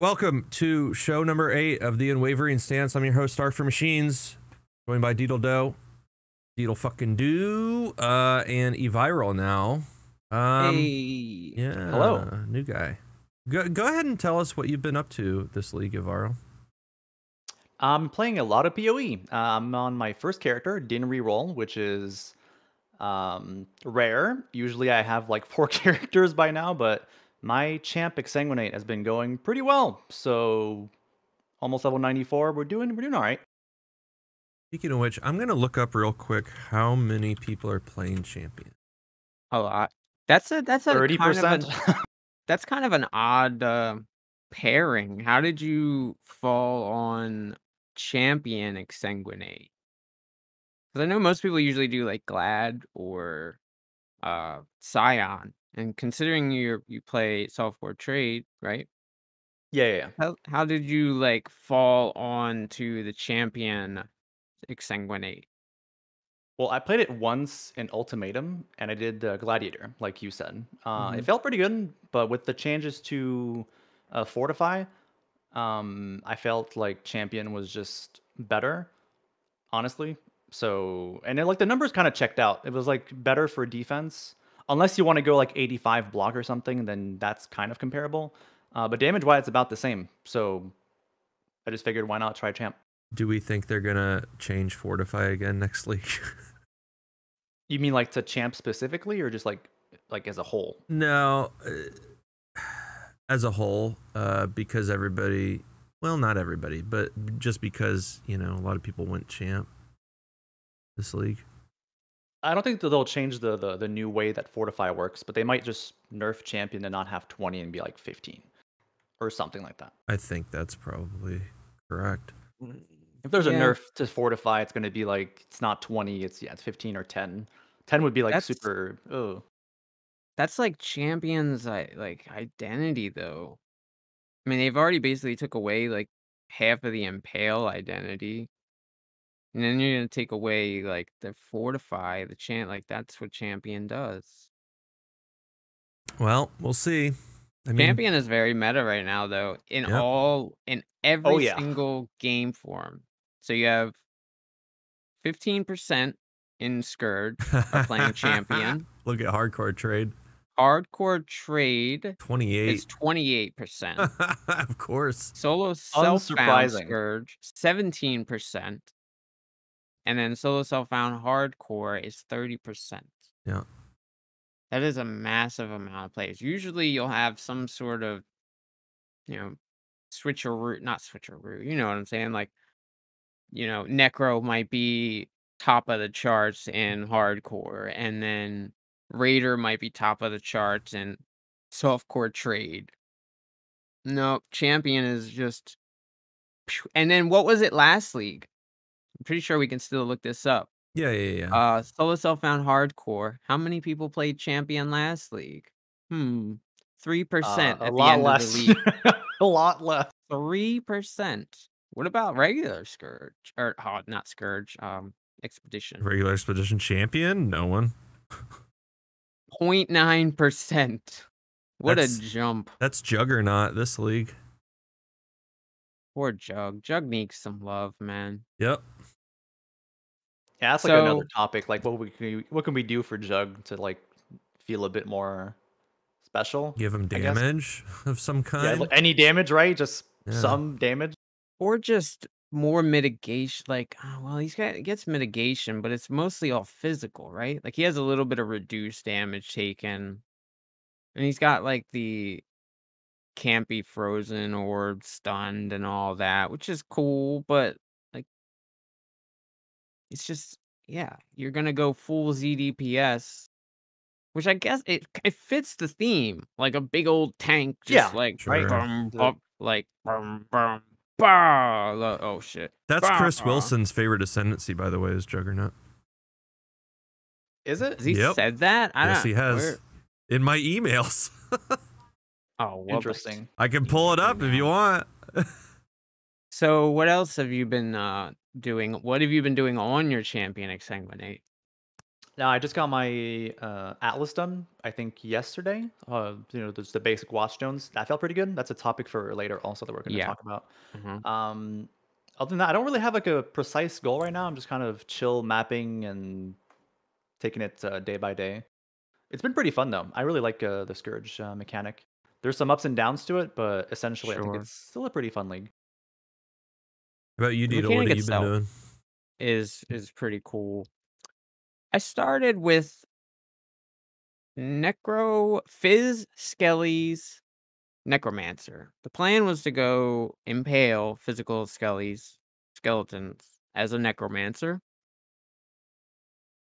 Welcome to show number 8 of the Unwavering stance. I'm your host, Stark4machines, joined by Deedledo, Deedle fucking do, and Eviral now. Hey. Yeah. Hello. New guy. Go ahead and tell us what you've been up to this league, Eviral. I'm playing a lot of PoE. I'm on my first character, Din Reroll, which is rare. Usually I have like 4 characters by now, but my champ Exsanguinate has been going pretty well. So almost level 94. We're doing all right. Speaking of which, I'm gonna look up real quick how many people are playing champion. A lot. That's a kind of 30%. that's kind of an odd pairing. How did you fall on champion Exsanguinate? Because I know most people usually do like Glad or Scion. And considering you play software trade, right? Yeah. How did you like fall on to the champion Exsanguinate? Well, I played it once in Ultimatum, and I did Gladiator, like you said. It Mhm. felt pretty good, but with the changes to Fortify, I felt like Champion was just better, honestly. So, and like the numbers kind of checked out. It was like better for defense, unless you want to go like 85 block or something, then that's kind of comparable. But damage-wise, it's about the same. So I just figured, why not try Champ? Do we think they're gonna change Fortify again next league? You mean like to Champ specifically, or just like as a whole? No, as a whole, because everybody, well, not everybody, but just because, you know, a lot of people went champ this league. I don't think that they'll change the new way that Fortify works, but they might just nerf Champion and not have 20 and be like 15 or something like that. I think that's probably correct. If there's a Yeah. nerf to Fortify, it's going to be like, it's not 20, it's 15 or 10. 10 would be like That's super, oh. That's like champions like identity though. I mean, they've already basically took away like half of the impale identity. And then you're gonna take away like the fortify, the like that's what champion does. Well, we'll see. I mean, Champion is very meta right now though, in yep. every Oh, yeah. single game form. So you have 15% in Scourge are playing champion. Look at hardcore trade. Hardcore trade 28. is 28%. Of course. Solo self-found Unsurprising. Scourge, 17%. And then solo self-found hardcore is 30%. Yeah. That is a massive amount of players. Usually you'll have some sort of, switcheroo, not switcheroo, you know what I'm saying? Like, Necro might be top of the charts in hardcore, and then Raider might be top of the charts in softcore trade. No, champion is just. And then what was it last league? I'm pretty sure we can still look this up. Yeah. Solo self-found hardcore. How many people played champion last league? 3% A at the lot end of the less. league. A lot less. 3%. What about regular Scourge? Or not Scourge, Expedition. Regular Expedition champion? No one. 0.9%. What a jump. That's Juggernaut this league. Poor Jug. Jug needs some love, man. Yep. Yeah, that's like another topic. Like, what can we do for Jug to like feel a bit more special? Give him damage of some kind. Yeah, any damage, right? Just some damage. Or just more mitigation. Like, well, he gets mitigation, but it's mostly all physical, right? Like, he has a little bit of reduced damage taken. And he's got, like, the can't be frozen or stunned and all that, which is cool, but, like, it's just, yeah, you're gonna go full ZDPS, which I guess it fits the theme, like a big old tank, just like, sure. bah! Oh shit. That's bah! Chris Wilson's favorite ascendancy, by the way, is Juggernaut. Is it? Has he said that? Yes, he has. In my emails. Oh, interesting. I can pull it up if you want. So what else have you been doing? What have you been doing on your champion Exsanguinate? Now I just got my Atlas done. I think yesterday. There's the basic watchstones. That felt pretty good. That's a topic for later, also that we're going to Yeah. talk about. Mhm. Other than that, I don't really have like a precise goal right now. I'm just kind of chill mapping and taking it day by day. It's been pretty fun though. I really like the Scourge mechanic. There's some ups and downs to it, but essentially, I think Sure. it's still a pretty fun league. How about you, The Deedle? What mechanic have you been itself doing? is pretty cool. I started with Necro Fizz Skelly's Necromancer. The plan was to go impale physical skeletons as a necromancer.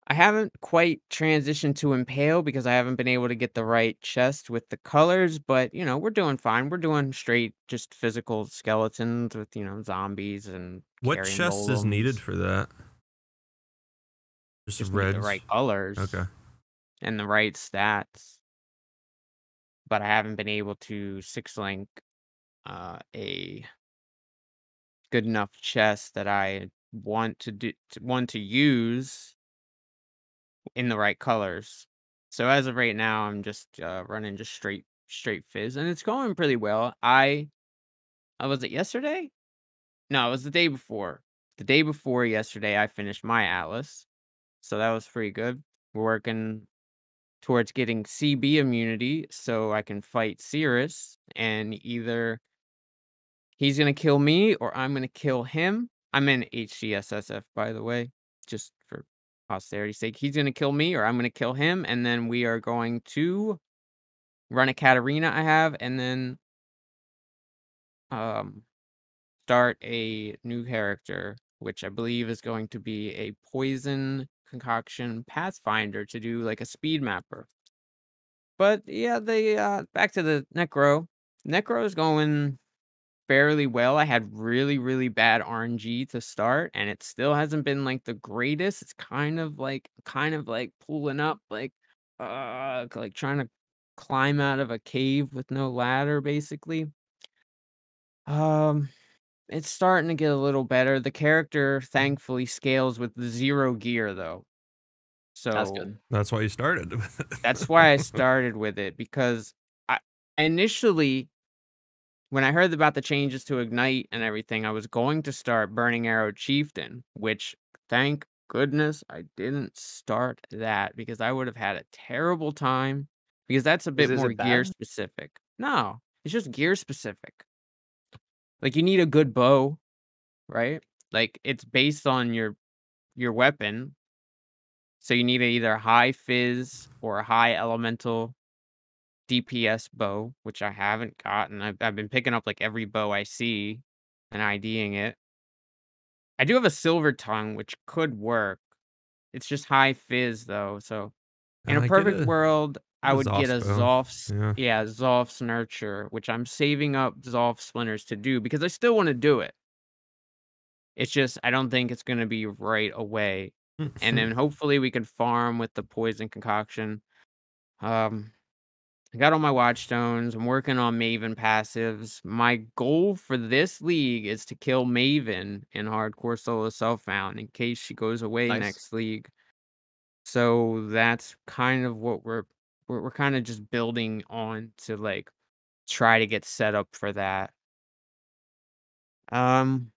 I haven't quite transitioned to impale because I haven't been able to get the right chest with the colors, but we're doing fine. We're doing straight just physical skeletons with, zombies and What carrying chest is needed golems. for that? Just Just need the reds. right colors Okay. and the right stats. But I haven't been able to six link a good enough chest that I want to use in the right colors. So as of right now, I'm just running just straight fizz, and it's going pretty well. I was it yesterday? No, it was the day before. The day before yesterday, I finished my Atlas, so that was pretty good. We're working towards getting CB immunity so I can fight Cirrus, and either he's gonna kill me or I'm gonna kill him. I'm in HCSSF, by the way, just for posterity's sake. He's gonna kill me or I'm gonna kill him, and then we are going to run a Katarina I have, and then um start a new character, which I believe is going to be a poison concoction pathfinder to do like a speed mapper. But yeah, the back to the Necro. Necro is going fairly well. I had really, really bad RNG to start, and it still hasn't been like the greatest. It's kind of like pulling up, like trying to climb out of a cave with no ladder, basically. Um, it's starting to get a little better. The character thankfully scales with 0 gear though. That's So good. That's why you started. that's why I started with it because I initially when I heard about the changes to Ignite and everything, I was going to start Burning Arrow Chieftain, which thank goodness I didn't start that because I would have had a terrible time because that's a bit Is more it gear bad? specific. No, it's just gear specific. Like you need a good bow, right? Like it's based on your weapon. So you need either a high fizz or a high elemental DPS bow, which I haven't gotten. I've been picking up like every bow I see and IDing it. I do have a silver tongue, which could work. It's just high fizz though. So in a Get perfect a world, I would get a Zospo. Yeah. Zolf's Nurture, which I'm saving up Zolf Splinters to do because I still want to do it. It's just I don't think it's gonna be right away. And then hopefully we can farm with the poison concoction. Um I got all my watchstones. I'm working on Maven passives. My goal for this league is to kill Maven in hardcore solo self-found in case she goes away Nice. next league. So that's kind of what we're kind of just building on to like try to get set up for that. Um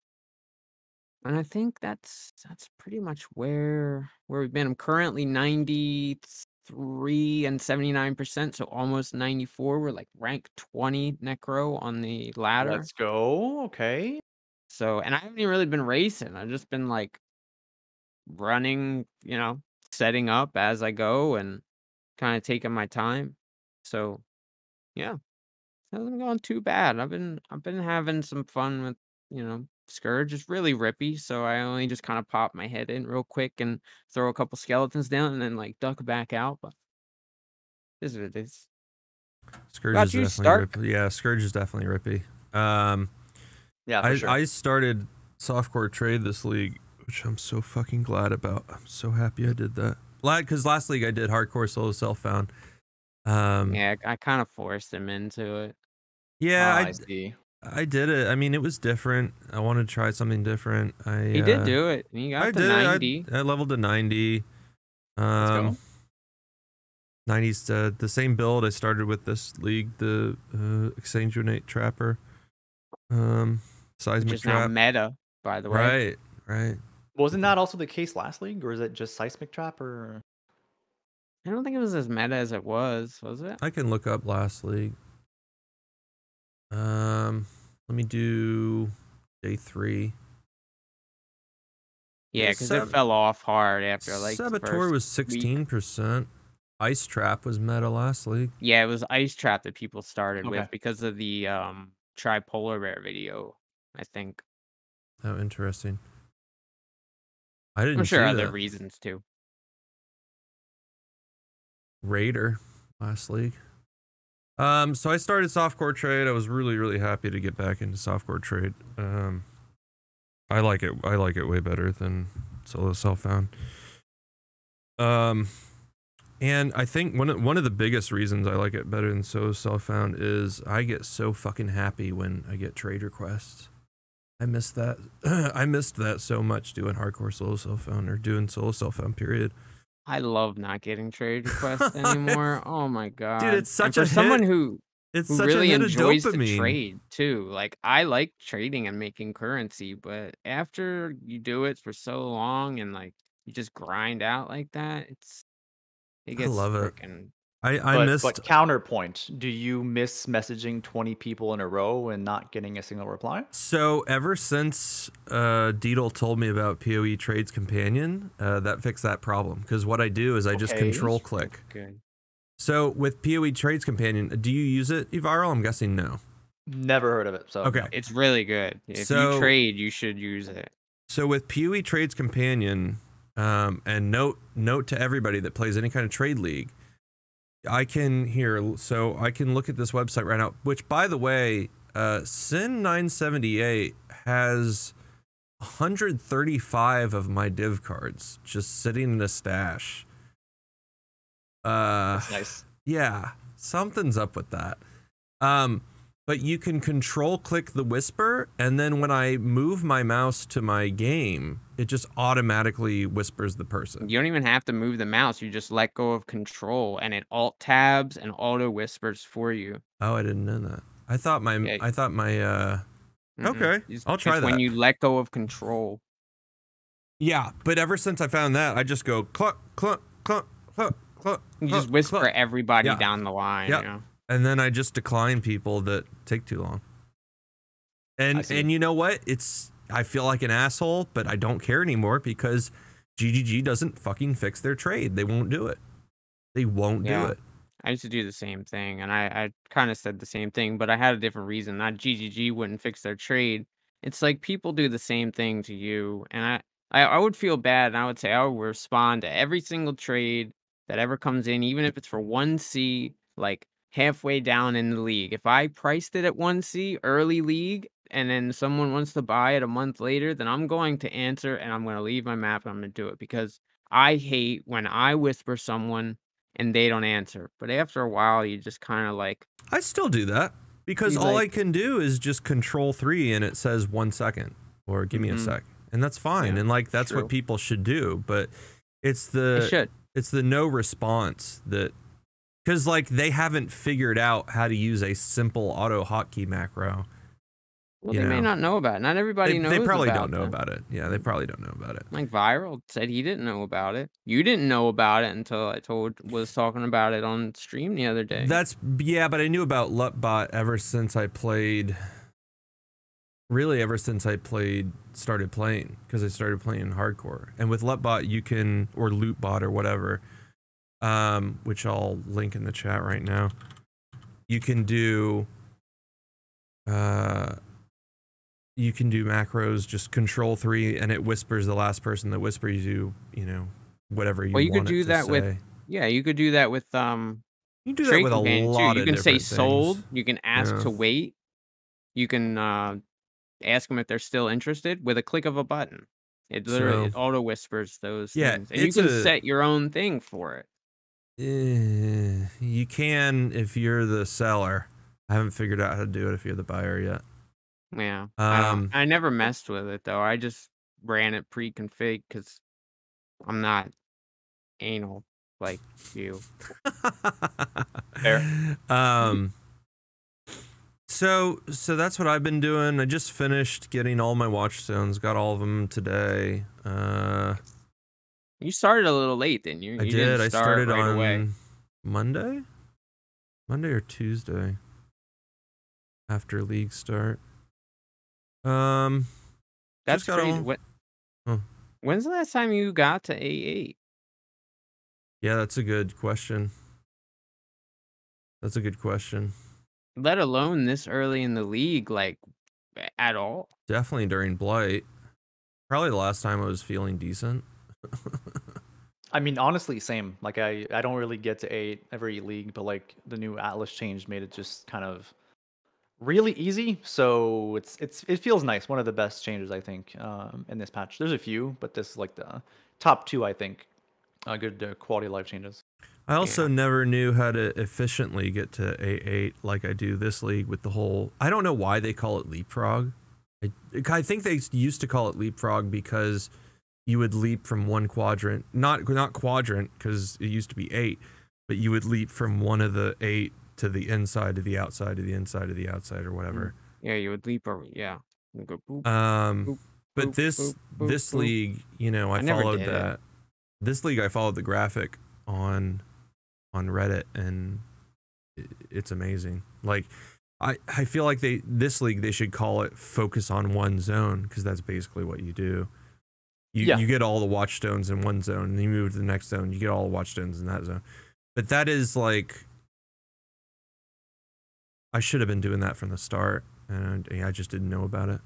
and I think that's pretty much where we've been. I'm currently 93 and 79%, so almost 94. We're like rank 20 necro on the ladder. Let's go. Okay. So, and I haven't even really been racing. I've just been like running, setting up as I go and kind of taking my time. So, yeah, hasn't gone too bad. I've been having some fun with, Scourge. Is really rippy, so I only just kind of pop my head in real quick and throw a couple skeletons down and then like duck back out. But this is what it is. Scourge About is you, definitely Stark? rippy. Yeah, Scourge is definitely rippy. Yeah, for sure. I started softcore trade this league, which I'm so fucking glad about. I'm so happy I did that. Because last league I did hardcore solo self found. Yeah, I kind of forced him into it. Yeah, Ah, I see. I did it. I mean, it was different. I wanted to try something different. He did do it. And he I got to did it. 90. I leveled to 90. Let's go. 90s, the same build I started with this league, the Exchange Unite Trapper, Which Seismic is now Trap. meta, by the way. Right. Wasn't that also the case last league, or is it just Seismic Trap? Or I don't think it was as meta as it was it? I can look up last league. Let me do day 3. Yeah, because it fell off hard after like the Saboteur first was week. 16%. Ice Trap was meta last league. Yeah, it was Ice Trap that people started Okay. with because of the tripolar bear video, I think. Oh, interesting. I didn't I'm sure see other that. reasons too. Raider last league. So I started softcore trade. I was really happy to get back into softcore trade. I like it way better than solo self-found. And I think one of the biggest reasons I like it better than solo self-found is I get so fucking happy when I get trade requests. I missed that. I missed that so much doing hardcore solo self-found or doing solo self-found period. I love not getting trade requests anymore. Oh my god. Dude, it's such and for a someone hit. who It's who such really a hit of enjoys the dopamine. trade too. Like I like trading and making currency, but after you do it for so long and like you just grind out like that, it I gets love it. freaking. I missed. But counterpoint, do you miss messaging 20 people in a row and not getting a single reply? So ever since Deedle told me about PoE Trades Companion, that fixed that problem. Because what I do is I just Okay. control That's click. good. So with PoE Trades Companion, do you use it, Eviral? I'm guessing no. Never heard of it. So Okay. no. It's really good. If So- you trade, you should use it. So with PoE Trades Companion, and note to everybody that plays any kind of trade league, I can look at this website right now, which by the way, Sin 978 has 135 of my div cards just sitting in a stash. That's nice. Yeah, something's up with that. But you can control click the whisper, and then when I move my mouse to my game, it just automatically whispers the person. You don't even have to move the mouse. You just let go of control, and it alt tabs and auto whispers for you. Oh, I didn't know that. I thought my okay, I'll try it's that. when you let go of control. Yeah, but ever since I found that, I just go cluck, cluck, cluck, cluck, cluck. You just whisper cluck. everybody Yeah. down the line. Yep. You know? And then I just decline people that take too long. And you know what? I feel like an asshole, but I don't care anymore because GGG doesn't fucking fix their trade. They won't do it. They won't do it. I used to do the same thing, and I kind of said the same thing, but I had a different reason. Not GGG wouldn't fix their trade. It's like people do the same thing to you, and I would feel bad, and I would say I would respond to every single trade that ever comes in, even if it's for 1C, like halfway down in the league. If I priced it at 1C early league, and then someone wants to buy it a month later, then I'm going to answer, and I'm going to leave my map, and I'm going to do it because I hate when I whisper someone and they don't answer. But after a while, you just kind of like. I still do that because all I can do is just control 3 and it says 1 second or give me a sec. And that's fine. Yeah, and like, that's true. what people should do. But it's They should. it's the no response that, because like they haven't figured out how to use a simple auto hotkey macro. Well, they may not know about it. Not everybody knows. They probably about don't know them. about it. Yeah, they probably don't know about it. Like Viral said he didn't know about it. You didn't know about it until I was talking about it on stream the other day. But I knew about LutBot ever since I played. Really, ever since I started playing, because I started playing hardcore. And with LutBot, you can, or LootBot or whatever, which I'll link in the chat right now. You can do macros, just control 3, and it whispers the last person that whispers you know, whatever you want. Well, you could do that with. Say. Yeah, you could do that with You can do Trade that with a Companion, lot too. of You can say different sold. things. You can ask to wait. You can ask them if they're still interested with a click of a button. It literally it auto whispers those things, and you can set your own thing for it. You can if you're the seller. I haven't figured out how to do it if you're the buyer yet. Yeah, I never messed with it though. I just ran it pre-config because I'm not anal like you. Fair. So that's what I've been doing. I just finished getting all my watchstones. Got all of them today. You started a little late, didn't you? I You didn't did. I start started right on away. Monday or Tuesday after league start. That's just got crazy. all. What? Oh. When's the last time you got to A8? Yeah, that's a good question. That's a good question. Let alone this early in the league, like at all. Definitely during Blight. Probably the last time I was feeling decent. I mean, honestly, same. Like I don't really get to 8 every league, but like the new Atlas change made it just kind of really easy. So it feels nice. One of the best changes I think in this patch. There's a few, but this is like the top 2 I think. Good quality of life changes. I also Yeah. never knew how to efficiently get to A8 like I do this league with the whole. I don't know why they call it leapfrog. I think they used to call it leapfrog because you would leap from one quadrant, not quadrant because it used to be 8, but you would leap from one of the 8 to the inside to the outside to the inside to the outside or whatever. Yeah, you would leap over. Yeah. You go boop, But boop, this boop, this boop. league, you know, I never followed did that. it. This league, I followed the graphic on Reddit, and it's amazing. Like, I feel like this league they should call it focus on one zone because that's basically what you do. You get all the watchstones in one zone, and you move to the next zone. You get all the watchstones in that zone. But that is like, I should have been doing that from the start, and I just didn't know about it.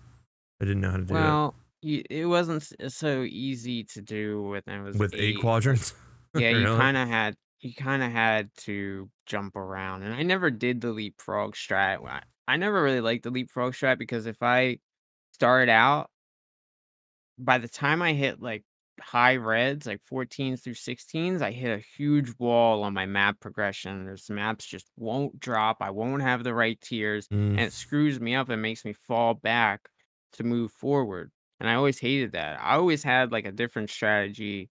I didn't know how to do Well, it wasn't so easy to do when it it was with 8 8. quadrants. Yeah, you Really? kind of had to jump around, and I never did the leapfrog strat. I never really liked the leapfrog strat because if I started out, by the time I hit like high reds, like 14s through 16s, I hit a huge wall on my map progression. There's maps just won't drop. I won't have the right tiers, Mm. and it screws me up and makes me fall back to move forward. And I always hated that. I always had like a different strategy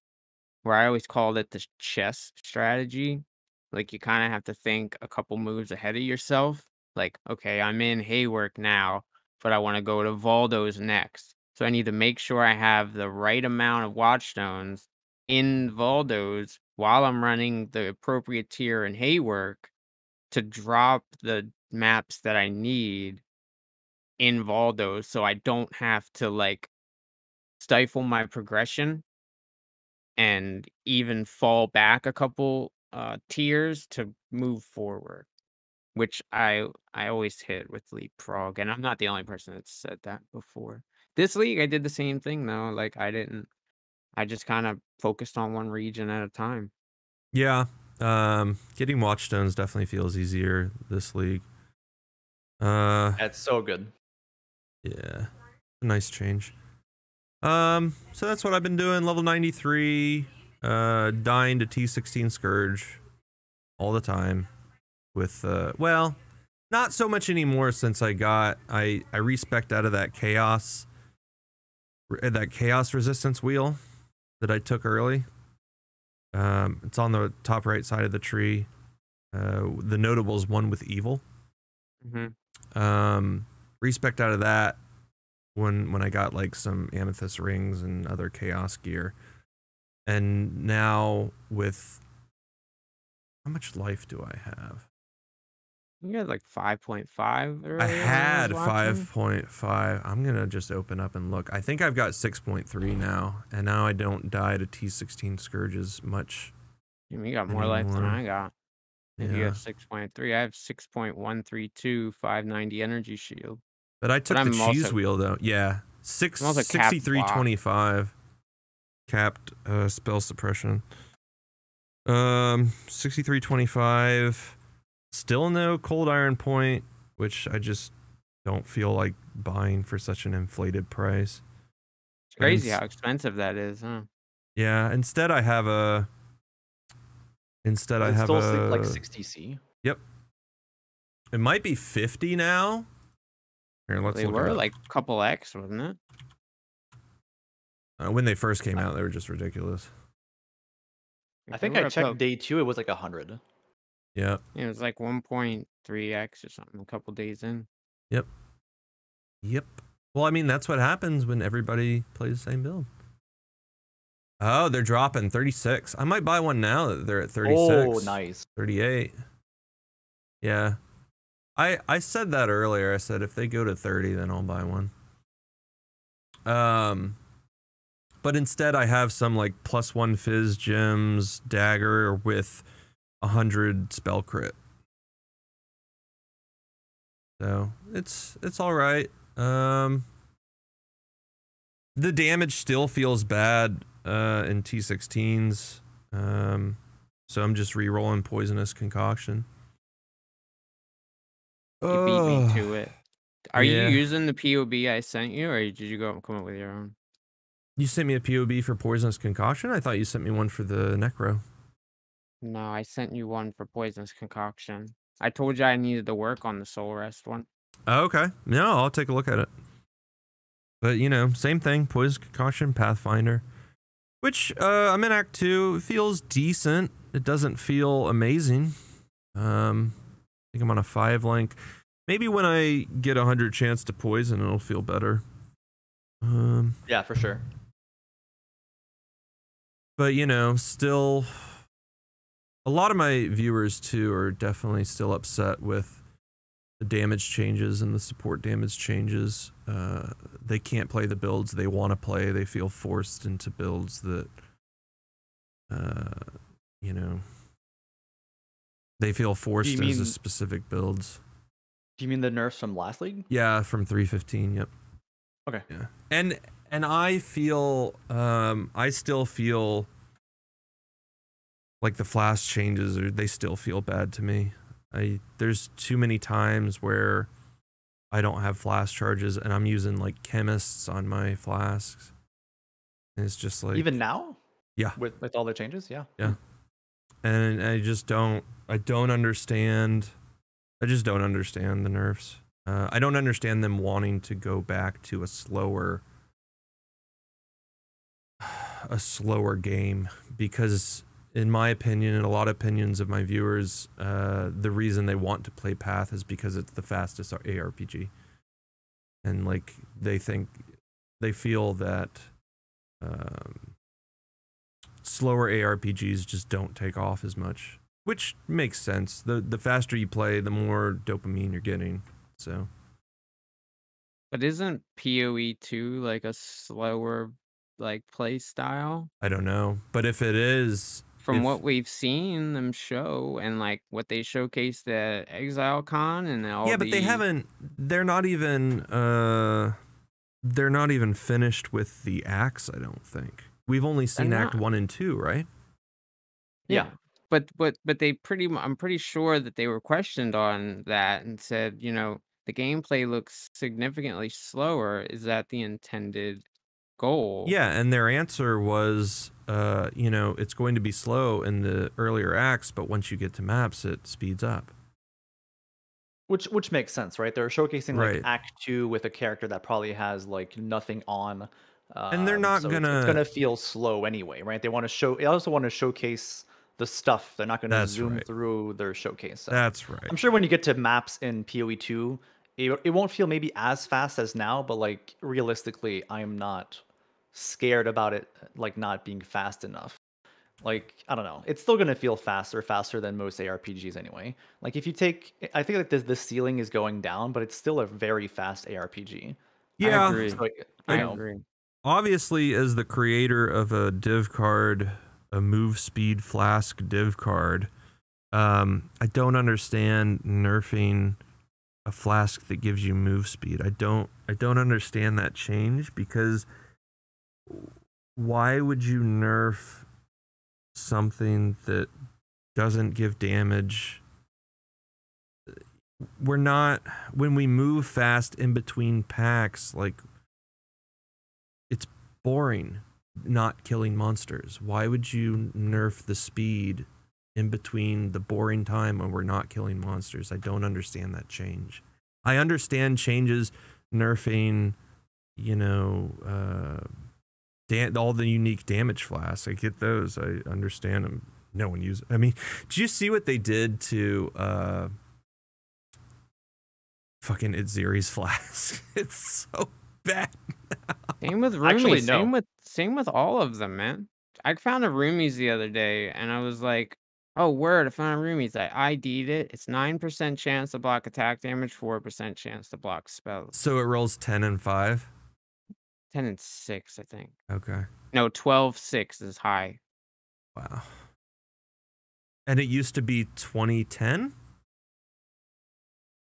where I always called it the chess strategy. Like you kind of have to think a couple moves ahead of yourself. Like, okay, I'm in Haywork now, but I want to go to Valdo's next. So I need to make sure I have the right amount of watchstones in Valdo's while I'm running the appropriate tier in Haywork to drop the maps that I need in Valdo's so I don't have to like stifle my progression and even fall back a couple tiers to move forward, which I always hit with leapfrog, and I'm not the only person that's said that before. This league, I did the same thing though. Like I just kind of focused on one region at a time. Yeah. Getting watchstones definitely feels easier this league. That's so good. Yeah. A nice change. So that's what I've been doing. Level 93, dying to 3.16 Scourge all the time with, well, not so much anymore since I respec'd out of that chaos resistance wheel that I took early. It's on the top right side of the tree. The notable's one with evil. Respect out of that when I got like some amethyst rings and other chaos gear. And now with how much life do I have? You had like 5.5 earlier. I when had was watching. 5.5. I'm gonna just open up and look. I think I've got 6.3 now, and now I don't die to T16 Scourges much. You got more life than anymore. I got. If you Yeah. have 6.3, I have 6.132, 590 energy shield. But I took the I'm cheese also- wheel though. Yeah. I'm also capped 6325 capped spell suppression. 6325. Still no cold iron point, which I just don't feel like buying for such an inflated price. It's crazy how expensive that is, huh? Yeah, instead I have a It's still like 60C. Yep. It might be 50 now. Here, let's They look were it up. like a couple X, wasn't it? When they first came out, they were just ridiculous. I Like they think were I up to, checked day 2, it was like 100. Yeah. it was like 1.3x or something a couple days in. Yep. Yep. Well, I mean, that's what happens when everybody plays the same build. Oh, they're dropping 36. I might buy one now that they're at 36. Oh, nice. 38. Yeah. I said that earlier. I said if they go to 30, then I'll buy one. But instead I have some like +1 fizz gems dagger with 100 spell crit. So it's all right. The damage still feels bad in T16s. So I'm just re-rolling poisonous concoction. You beat me to it. Are you yeah. using the POB I sent you, or did you go come up with your own? You sent me a POB for poisonous concoction? I thought you sent me one for the necro. No, I sent you one for poisonous concoction. I told you I needed to work on the soul rest one. Oh, okay. No, I'll take a look at it. But, you know, same thing. Poison Concoction, Pathfinder. Which, I'm in Act 2. It feels decent. It doesn't feel amazing. I think I'm on a 5 link. Maybe when I get 100 chance to poison, it'll feel better. Yeah, for sure. But, you know, still... A lot of my viewers, too, are definitely still upset with the damage changes and the support damage changes. They can't play the builds they want to play. They feel forced into builds that, you know, they feel forced into specific builds. Do you mean the nerfs from last league? Yeah, from 3.15. Yep. Okay. Yeah, and I feel, I still feel like the flash changes they still feel bad to me. There's too many times where I don't have flash charges and I'm using like chemists on my flasks. And it's just like Even now? Yeah. With all the changes? Yeah. Yeah. And I don't understand. I just don't understand the nerfs. I don't understand them wanting to go back to a slower game, because in my opinion, and a lot of opinions of my viewers, the reason they want to play Path is because it's the fastest ARPG. And like they feel that slower ARPGs just don't take off as much, which makes sense. The faster you play, the more dopamine you're getting. So, But isn't PoE 2 like a slower like play style? I don't know, but if it is, From what we've seen them show and like what they showcased at ExileCon and all yeah, but they haven't. They're not even finished with the acts. I don't think we've only seen Act 1 and 2, right? Yeah. But they I'm pretty sure that they were questioned on that and said, you know, the gameplay looks significantly slower. Is that the intended goal? Yeah, and their answer was, you know, it's going to be slow in the earlier acts, but once you get to maps, it speeds up. Which makes sense, right? They're showcasing like Right. Act 2 with a character that probably has like nothing on. And they're not so gonna... It's gonna feel slow anyway, right? They also want to showcase the stuff. They're not gonna zoom through their showcase. So That's right. I'm sure when you get to maps in PoE 2, it won't feel maybe as fast as now, but like realistically, I'm not scared about it like not being fast enough. Like, I don't know. It's still going to feel faster than most ARPGs anyway. Like if you take, I think like the ceiling is going down, but it's still a very fast ARPG. Yeah, I agree. So, I agree. Obviously, as the creator of a div card, a move speed flask div card, I don't understand nerfing a flask that gives you move speed. I don't understand that change, because why would you nerf something that doesn't give damage? When we move fast in between packs, like, it's boring not killing monsters. Why would you nerf the speed in between the boring time when we're not killing monsters? I don't understand that change. I understand changes nerfing, you know, all the unique damage flasks. I get those. I understand them. no one uses. I mean, did you see what they did to fucking Itziri's flask? It's so bad. Same with Actually, roomies. no. Same with all of them, man. I found a roomies the other day, and I was like, "Oh, word! I found a roomies." I ID'd it. It's 9% chance to block attack damage, 4% chance to block spells. So it rolls 10 and 5. 10 and 6, I think. Okay. No, 12/6 is high. Wow. And it used to be 2010 or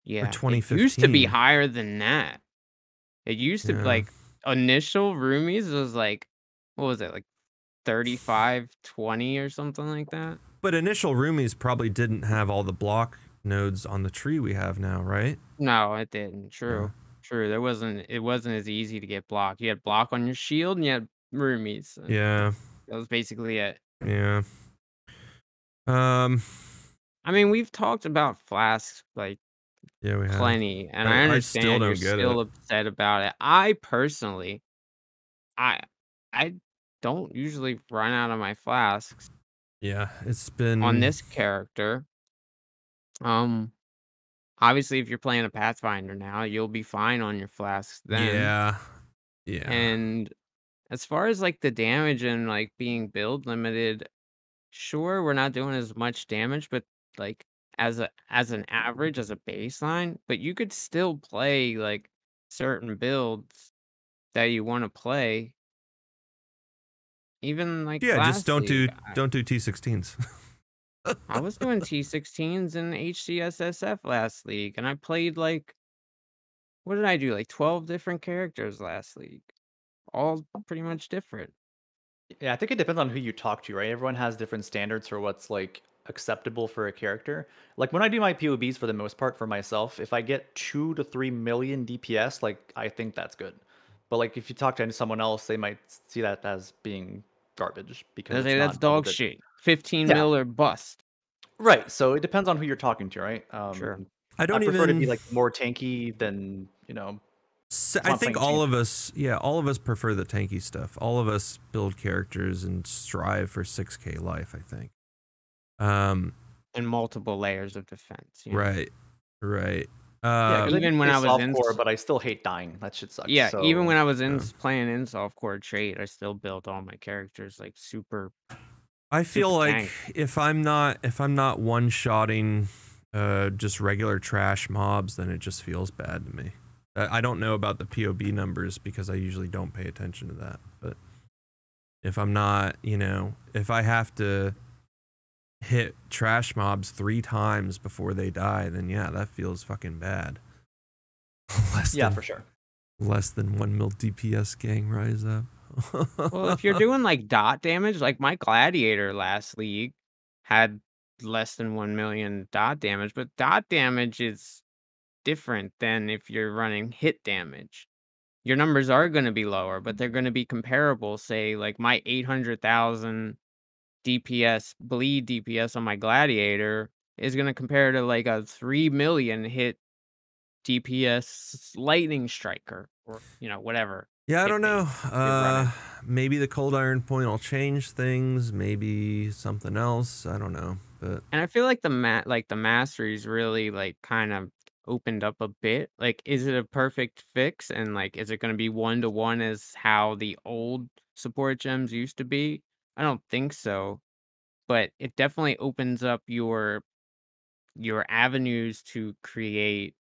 Yeah, it 2015. used to be higher than that. It used to be Yeah. like initial roomies was like, what was it, like 35/20 or something like that? But initial roomies probably didn't have all the block nodes on the tree we have now, right? No, it didn't. True. True. It wasn't as easy to get block. You had block on your shield and you had roomies. And Yeah. that was basically it. Yeah. I mean, we've talked about flasks like Yeah, we have. plenty, and I I still understand you're don't get still it. upset about it. I personally, I I don't usually run out of my flasks Yeah, it's on been. this character. Um, Obviously, if you're playing a Pathfinder now, you'll be fine on your flasks then. Yeah. Yeah. And as far as like the damage and like being build limited, sure, we're not doing as much damage, but like as an average, as a baseline, but you could still play like certain builds that you want to play. Even like Yeah, just last league, don't do T16s. I was doing T16s in HCSSF last league, and I played like, what did I do? Like 12 different characters last league, all pretty much different. Yeah, I think it depends on who you talk to, right? Everyone has different standards for what's like acceptable for a character. Like when I do my POBs for the most part for myself, if I get 2 to 3 million DPS, like I think that's good. But like if you talk to someone else, they might see that as being garbage because I it's say that's not a little dog bit. shit. 15 Yeah, mil or bust. right. So it depends on who you're talking to, right? Sure. I I don't prefer to be even. like more tanky than, I not think playing all champ. of us, yeah, all of us prefer the tanky stuff. All of us build characters and strive for 6K life, I think. And multiple layers of defense. You know? Right. Right. Yeah, because I do Even when play I was in, softcore, but I still hate dying. That shit sucks. yeah, even So when I was in Yeah. playing in softcore trait, I still built all my characters like super. I feel Super like tank. if I'm not one-shotting just regular trash mobs, then it just feels bad to me. I don't know about the POB numbers because I usually don't pay attention to that. But if I'm not, if I have to hit trash mobs 3 times before they die, then yeah, that feels fucking bad. yeah, for sure. Less than 1 mil DPS gang rise up. Well, if you're doing like dot damage, like my gladiator last league had less than 1 million dot damage, but dot damage is different than if you're running hit damage. Your numbers are going to be lower, but they're going to be comparable. Say, like my 800,000 DPS, bleed DPS on my gladiator is going to compare to like a 3 million hit DPS lightning striker or, whatever. Yeah, I Hit don't bait know. you're running. Maybe the cold iron point will change things. Maybe something else. I don't know. But And I feel like the masteries really like kind of opened up a bit. Like, is it a perfect fix? And like, is it going to be 1-to-1 as how the old support gems used to be? I don't think so. But it definitely opens up your avenues to create,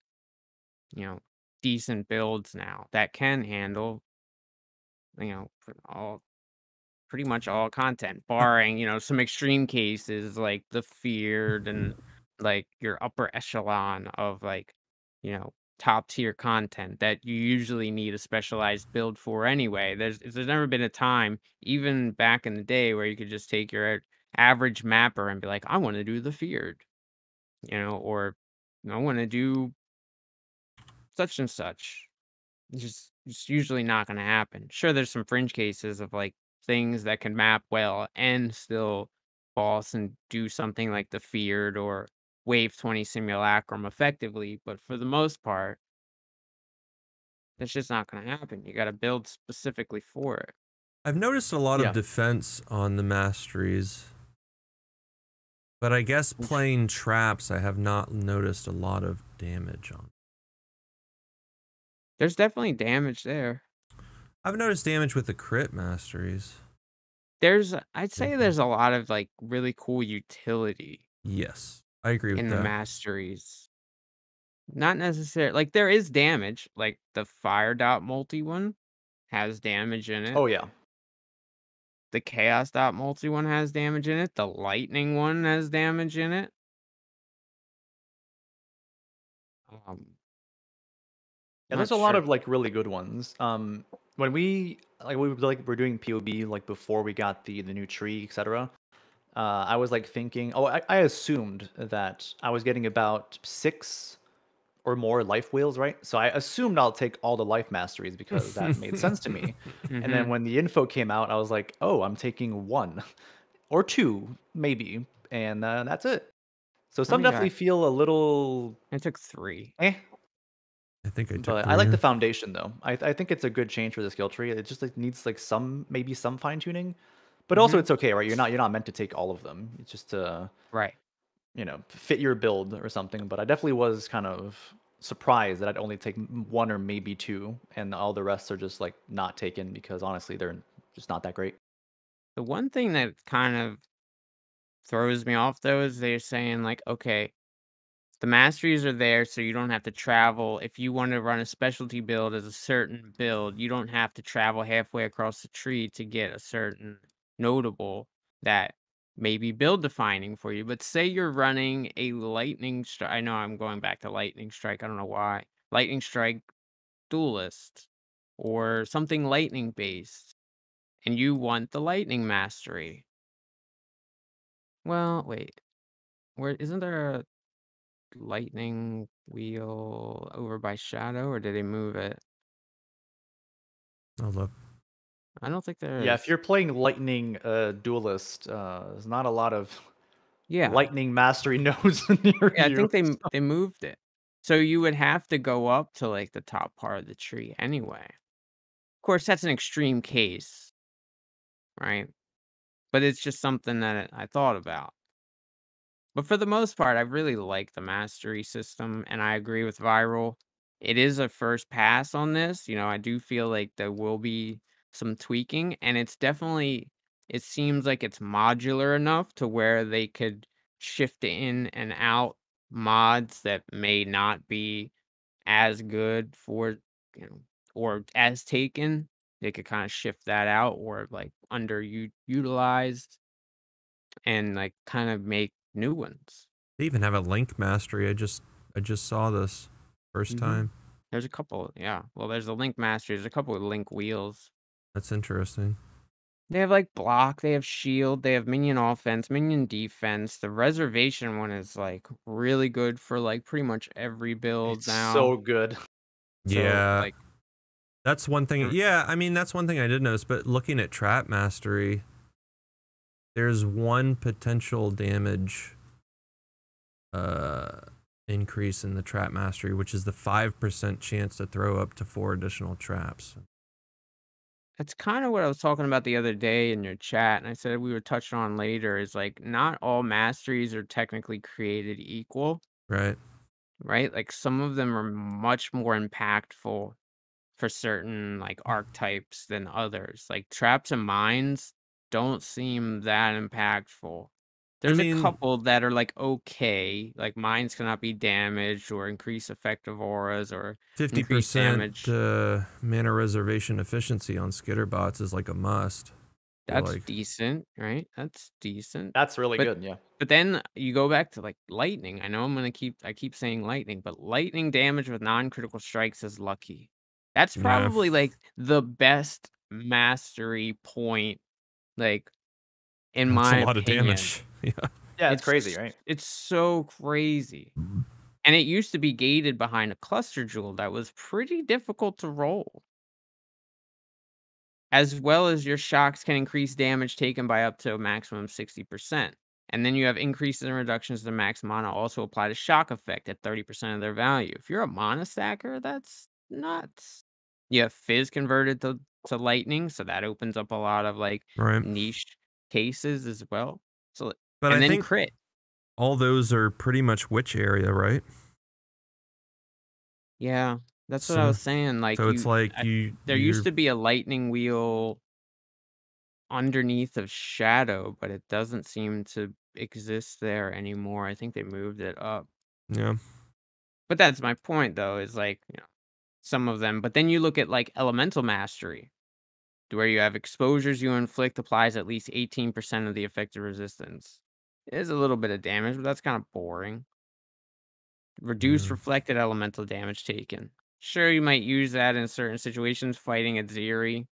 you know, decent builds now that can handle, all pretty much all content, barring, some extreme cases like the feared and like your upper echelon of like, top tier content that you usually need a specialized build for anyway. There's never been a time, even back in the day, where you could just take your average mapper and be like, I want to do the feared, or I want to do such and such. It's usually not gonna happen. Sure, there's some fringe cases of, like, things that can map well and still boss and do something like the Feared or Wave 20 Simulacrum effectively, but for the most part, that's just not gonna happen. You gotta build specifically for it. I've noticed a lot of Yeah. defense on the masteries. But I guess playing traps, I have not noticed a lot of damage on. There's definitely damage there. I've noticed damage with the crit masteries. I'd say there's a lot of, like, really cool utility Yes, I agree with in the that. masteries. Not necessarily like, there is damage, like, the fire dot multi one has damage in it. Oh yeah. The chaos dot multi one has damage in it. The lightning one has damage in it. Um, Yeah, not there's a lot sure. of like really good ones. When we were doing POB like before we got the new tree, etc. I was like thinking, I assumed that I was getting about 6 or more life wheels, right? So I assumed I'll take all the life masteries because that made sense to me. And then Mhm. when the info came out, I was like, oh, I'm taking 1 or 2 maybe, and that's it. So I some think I definitely feel a little I took 3. eh, I think I took but I like 3. the foundation though. I think it's a good change for the skill tree. It just like needs like maybe some fine tuning, but also Mhm. it's okay, right? You're not meant to take all of them. It's just Right. fit your build or something. But I definitely was kind of surprised that I'd only take 1 or maybe 2, and all the rest are just like not taken because honestly they're just not that great. The one thing that kind of throws me off though is they're saying like, okay, the masteries are there so you don't have to travel. If you want to run a specialty build as a certain build, you don't have to travel halfway across the tree to get a certain notable that may be build defining for you. But say you're running a lightning strike. I know I'm going back to lightning strike. I don't know why. Lightning strike duelist or something lightning based, and you want the lightning mastery. Well, wait. Where isn't there a lightning wheel over by Shadow, or did they move it? I'll look. I don't think there Yeah, if is. you're playing lightning duelist, there's not a lot of Yeah. lightning mastery nodes near Yeah, I you. think they moved it. So you would have to go up to, like, the top part of the tree anyway. Of course, that's an extreme case, right? But it's just something that I thought about. But for the most part, I really like the mastery system, and I agree with Viral. It is a first pass on this. I do feel like there will be some tweaking, and it seems like it's modular enough to where they could shift in and out mods that may not be as good or as taken. They could kind of shift that out or like underutilized and like kind of make new ones. They even have a link mastery. I just saw this first Mhm. time. There's a couple, yeah. Well, there's the Link Master, there's a couple of Link wheels. That's interesting. They have, like, block, they have shield, they have minion offense, minion defense. The reservation one is, like, really good for, like, pretty much every build It's now. so good. So, Yeah, like, that's one thing. r Yeah, I mean that's one thing I did notice. But looking at trap mastery, there's one potential damage uh increase in the trap mastery, which is the 5% chance to throw up to 4 additional traps. that's kinda what I was talking about the other day in your chat, and I said we would touch on later is, like, not all masteries are technically created equal, Right. right? Like, some of them are much more impactful for certain like archetypes than others. Like traps and mines don't seem that impactful. I There's a mean, couple that are like okay, like mines cannot be damaged or increase effective auras or increase 50% damage. mana reservation efficiency on skitterbots is like a must. I feel That's like. decent, right? That's decent. That's really But good, yeah. but then you go back to like lightning. I know I keep saying lightning, but lightning damage with non-critical strikes is lucky. That's Yeah, probably like the best mastery point, like in that's a my lot of opinion. damage. Yeah. Yeah, it's crazy, It's right? it's so crazy. And it used to be gated behind a cluster jewel that was pretty difficult to roll. As well as your shocks can increase damage taken by up to a maximum 60%. And then you have increases and reductions to max mana also apply to shock effect at 30% of their value. If you're a mana stacker, that's nuts. You have fizz converted to lightning, so that opens up a lot of like Right. niche cases as well. So But and I then think crit. all those are pretty much witch area, right? Yeah, that's what I So was saying, like, so it's like there used you're to be a lightning wheel underneath of shadow, but it doesn't seem to exist there anymore. I think they moved it up. yeah. But that's my point though, is like, some of them, but then you look at like elemental mastery, where you have exposures you inflict applies at least 18% of the effective resistance. It is a little bit of damage, but that's kind of boring. Reduce Yeah. reflected elemental damage taken. Sure, you might use that in certain situations, fighting at Zeri.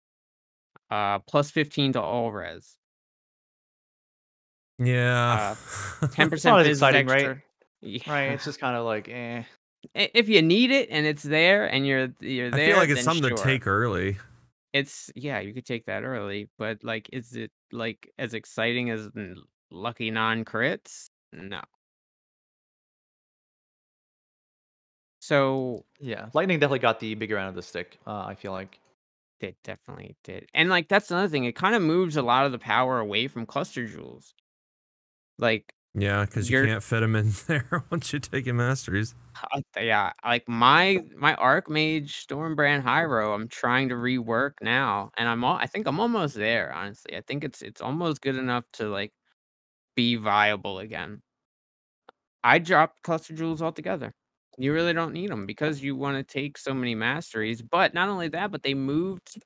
Plus 15 to all res. Yeah. Uh, It's not 10% as physics exciting, right? extra. Yeah. Right. It's just kind of like, If you need it and it's there and you're I feel there, like it's then something to sure. take early. It's yeah, you could take that early, but like, is it like as exciting as lucky non-crits? No. So Yeah. Lightning definitely got the bigger end of the stick. I feel like. it definitely did. And like that's another thing. It kind of moves a lot of the power away from cluster jewels. Like Yeah, because you you're can't fit them in there once you take your masteries. yeah, like my Archmage Stormbrand Hyro, I'm trying to rework now, and I think I'm almost there, honestly. I think it's almost good enough to like be viable again. I dropped cluster jewels altogether. You really don't need them because you want to take so many masteries. But not only that, but they moved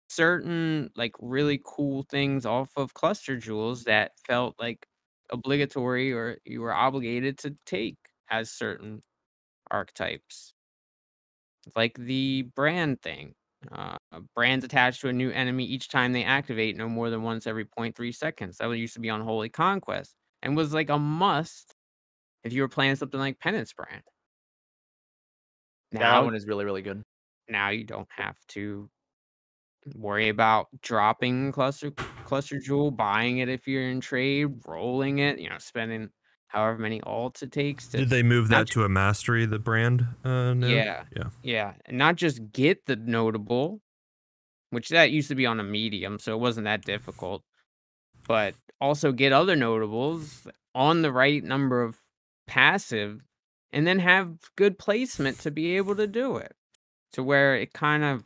certain like really cool things off of cluster jewels that felt like obligatory or you were obligated to take as certain archetypes. Like the brand thing. Brands attached to a new enemy each time they activate no more than once every 0.3 seconds. That used to be on Holy Conquest and was like a must if you were playing something like Penance Brand. Yeah, that Now one is really, really good. now you don't have to worry about dropping cluster jewel, buying it if you're in trade, rolling it, spending however many alts it takes to Did they move not that to a mastery, the brand node? yeah, Yeah. yeah, and not just get the notable, which that used to be on a medium, so it wasn't that difficult, but also get other notables on the right number of passive, and then have good placement to be able to do it, to where it kind of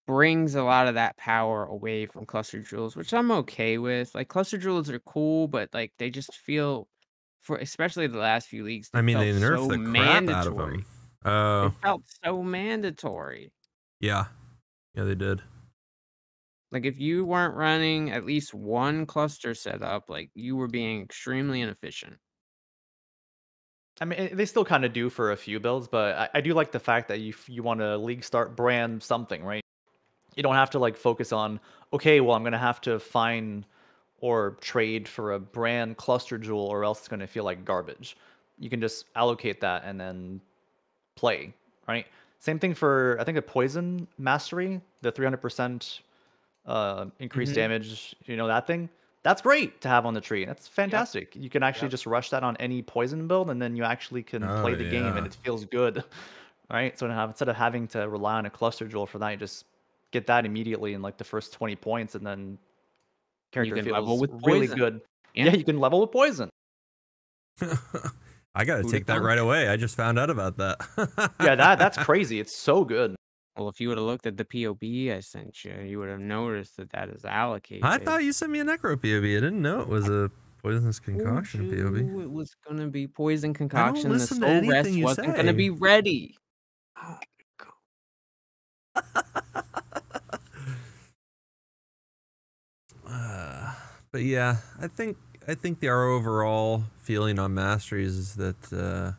brings a lot of that power away from cluster jewels, which I'm okay with. Like cluster jewels are cool, but like they just feel for especially the last few leagues, I they mean, they felt nerfed so the crap out of them. mandatory. They Oh, felt so mandatory. yeah. Yeah, they did. Like if you weren't running at least one cluster setup, like you were being extremely inefficient. I mean, they still kind of do for a few builds, but I do like the fact that you want to league start brand something, right? You don't have to like focus on, okay, well, I'm gonna have to find or trade for a brand cluster jewel, or else it's gonna feel like garbage. You can just allocate that and then play, right? Same thing for I think a poison mastery, the 300% increased Mhm. damage. You know that thing? That's great to have on the tree. That's Yep. fantastic. You can actually Yep. just rush that on any poison build, and then you actually can Oh, play the game, and yeah. it feels good, right? So instead of having to rely on a cluster jewel for that, you just get that immediately in like the first 20 points, and then You character can level feels with really poison. good. Yeah, Yeah. you can level with poison. I got to Who'da take that thunk right it? away. I just found out about Yeah, that. that's crazy. It's so good. Well, if you would have looked at the POB I sent you, you would have noticed that that is I allocated. thought you sent me a necro POB. I didn't know it was a poisonous Told concoction POB. you it was gonna be poison I don't concoction. The listen to soul anything rest you wasn't gonna say. be ready. Oh, Uh, but yeah, I think our overall feeling on masteries is that a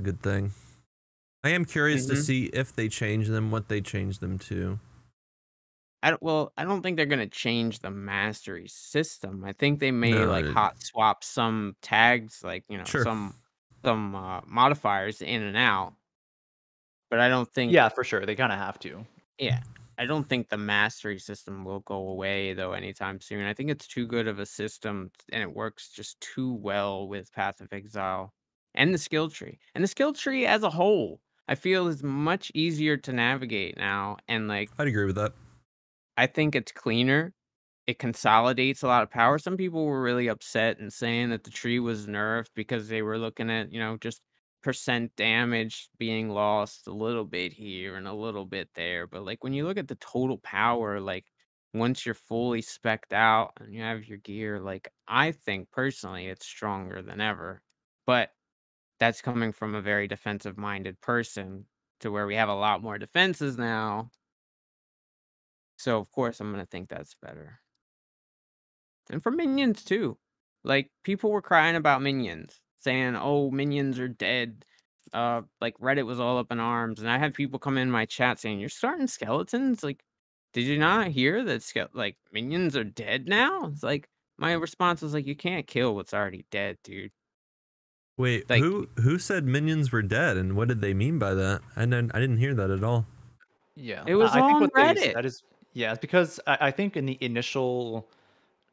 good thing. I am curious to Mhm. see if they change them, what they change them to. I don't think they're gonna change the mastery system. I think they may, No, like, hot swap some tags, like, sure. some, modifiers in and out, but I don't think Yeah, for sure. They kind of have to. yeah, I don't think the mastery system will go away, though, anytime soon. I think it's too good of a system, and it works just too well with Path of Exile and the skill tree. And the skill tree as a whole, I feel is much easier to navigate now, and, like, I'd agree with that. I think it's cleaner. it consolidates a lot of power. Some people were really upset and saying that the tree was nerfed because they were looking at, just percent damage being lost a little bit here and a little bit there. But like when you look at the total power, like once you're fully specced out and you have your gear, like I think personally it's stronger than ever. But that's coming from a very defensive minded person to where we have a lot more defenses now. So of course I'm gonna think that's better. And for minions too. Like people were crying about minions, saying, "Oh, minions are dead." Like Reddit was all up in arms, and I had people come in my chat saying, "You're starting skeletons? Like, did you not hear that? Like minions are dead now?" It's like my response was like, "You can't kill what's already dead, dude." Wait, Like who said minions were dead, and what did they mean by that? I didn't hear that at all. Yeah, it was I think on what they Reddit. said is, yeah, it's because I think in the initial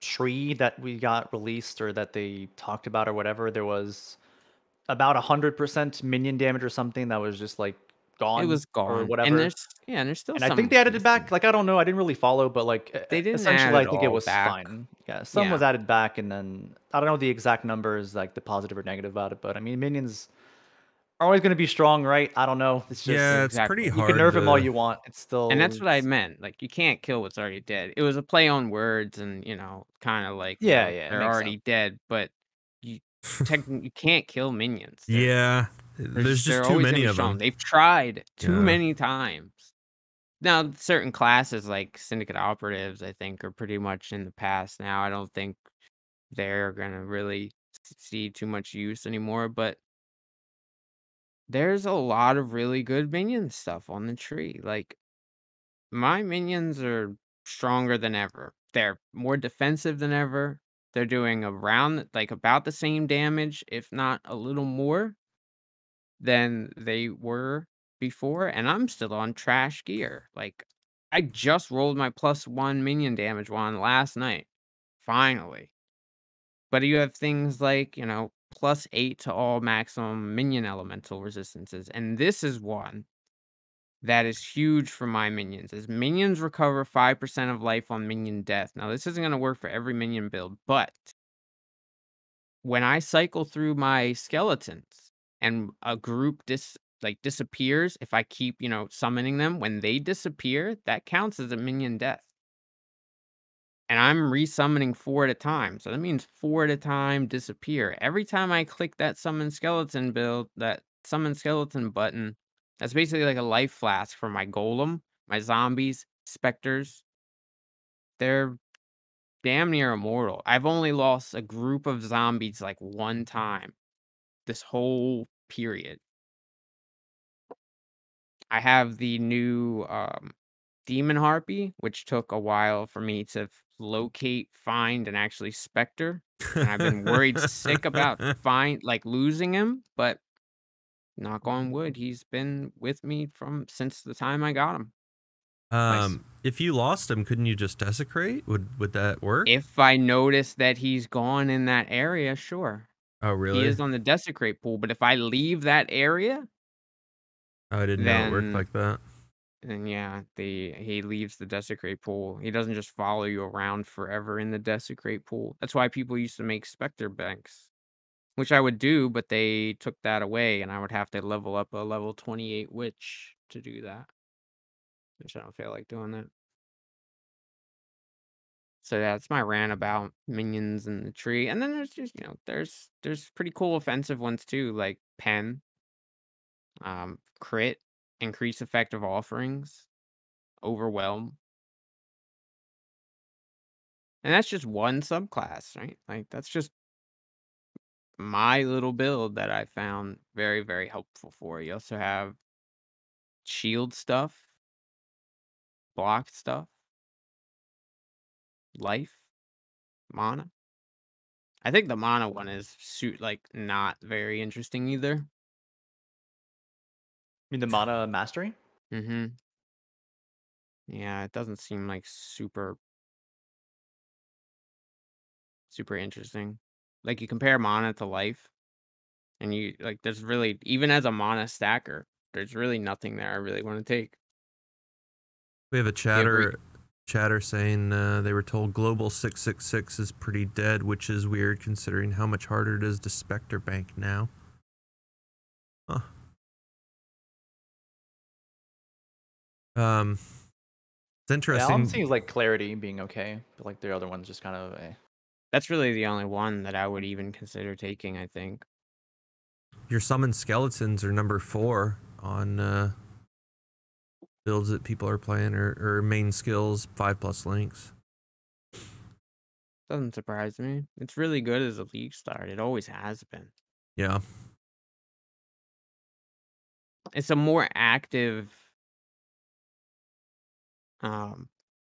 tree that we got released or that they talked about or whatever, there was about 100% minion damage or something that was just like It gone was or gone, and whatever. there's still And I think some they added it back. missing. Like I don't know, I didn't really follow, but like They didn't add essentially, I it think it all was back. fine. Yeah, some was Yeah. added back, and then I don't know the exact numbers, like the positive or negative about it. But I mean, minions are always going to be strong, right? I don't know. It's Yeah, just it's pretty Exactly. you can hard nerf them all to. you want. It's And that's still, what I meant, like, you can't kill what's already dead. It was a play on words and, kinda like, yeah, yeah, it they're makes sense. already dead, but you you can't kill minions. Yeah, there's just They're too always gonna many be of strong. them. They've tried too Yeah. many times. Now, certain classes like syndicate operatives, I think, are pretty much in the past now. I don't think they're gonna really see too much use anymore, but there's a lot of really good minion stuff on the tree. Like my minions are stronger than ever. They're more defensive than ever. They're doing around like about the same damage, if not a little more than they were before, and I'm still on trash gear. Like I just rolled my +1 minion damage one last night. Finally. But you have things like, +8 to all maximum minion elemental resistances. And this is one that is huge for my minions, as minions recover 5% of life on minion death. Now, this isn't gonna work for every minion build, but when I cycle through my skeletons and a group disappears, if I keep, summoning them, when they disappear, that counts as a minion death. And I'm resummoning 4 at a time. So that means 4 at a time disappear. Every time I click that summon skeleton button, that's basically like a life flask for my golem, my zombies, specters. They're damn near immortal. I've only lost a group of zombies like one time this whole period. I have the new demon harpy, which took a while for me to locate, find, and actually specter. And I've been worried sick about losing him, but knock on wood, he's been with me from since the time I got him. Nice. If you lost him, couldn't you just desecrate? Would that work? If I notice that he's gone in that area, sure. Oh, He really? is on the desecrate pool, but if I leave that area, Oh, I didn't know it worked then like that. then yeah, he leaves the desecrate pool. He doesn't just follow you around forever in the desecrate pool. That's why people used to make specter banks, which I would do, but they took that away, and I would have to level up a level 28 witch to do that, which I don't feel like doing that. So that's my rant about minions in the tree, and then there's just there's pretty cool offensive ones too, like pen, crit, increase effective offerings, overwhelm. And that's just one subclass, right? Like that's just my little build that I found very, very helpful for. You also have shield stuff, block stuff, life, mana. I think the mana one is not very interesting either. I mean, the mana mastery. Mm-hmm. Yeah, it doesn't seem like super, super interesting. Like you compare mana to life, and you like there's really even as a mana stacker, there's really nothing there I really want to take. We have a Do you agree? chatter. Chatter saying they were told Global 666 is pretty dead, which is weird considering how much harder it is to Spectre Bank now. Huh. It's interesting. Yeah, I'm seeing like Clarity being okay, but like the other one's just kind of That's really the only one that I would even consider taking, I think. Your summon skeletons are number 4 on builds that people are playing, or main skills 5+ links. Doesn't surprise me. It's really good as a league start. It always has been. Yeah. It's a more active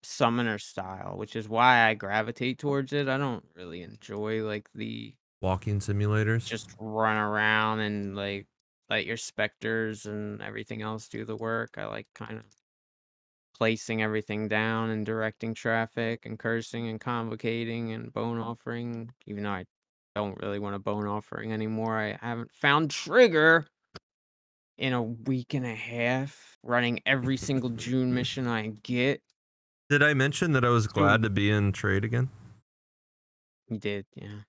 summoner style, which is why I gravitate towards it. I don't really enjoy like the Walking simulators. just run around and like let your specters and everything else do the work. I like kind of placing everything down and directing traffic and cursing and convocating and bone offering, even though I don't really want a bone offering anymore. I haven't found trigger in a week and a half, running every single June mission I get. Did I mention that I was glad to be in trade again? You did, yeah.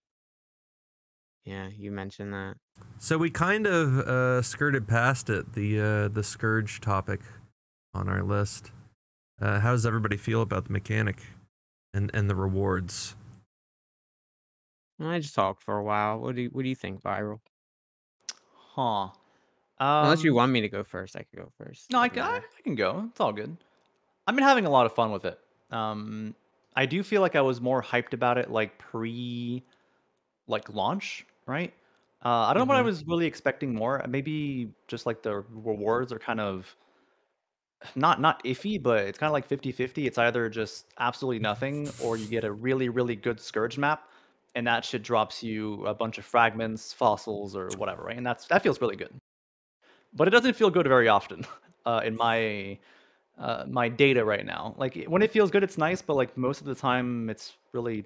Yeah, you mentioned that. So we kind of skirted past it, the Scourge topic on our list. How does everybody feel about the mechanic and the rewards? I just talked for a while. What do you think, Viral? huh. Unless you want me to go first, I could go first. No, I Doesn't matter. can go. It's all good. I've been having a lot of fun with it. I do feel like I was more hyped about it like like launch, right? I don't know what I was really expecting more. Maybe just like the rewards are kind of not iffy, but it's kind of like 50-50. It's either just absolutely nothing or you get a really, really good Scourge map and that shit drops you a bunch of fragments, fossils, or whatever, right? And that feels really good. But it doesn't feel good very often in my data right now. Like when it feels good, it's nice, but like most of the time, it's really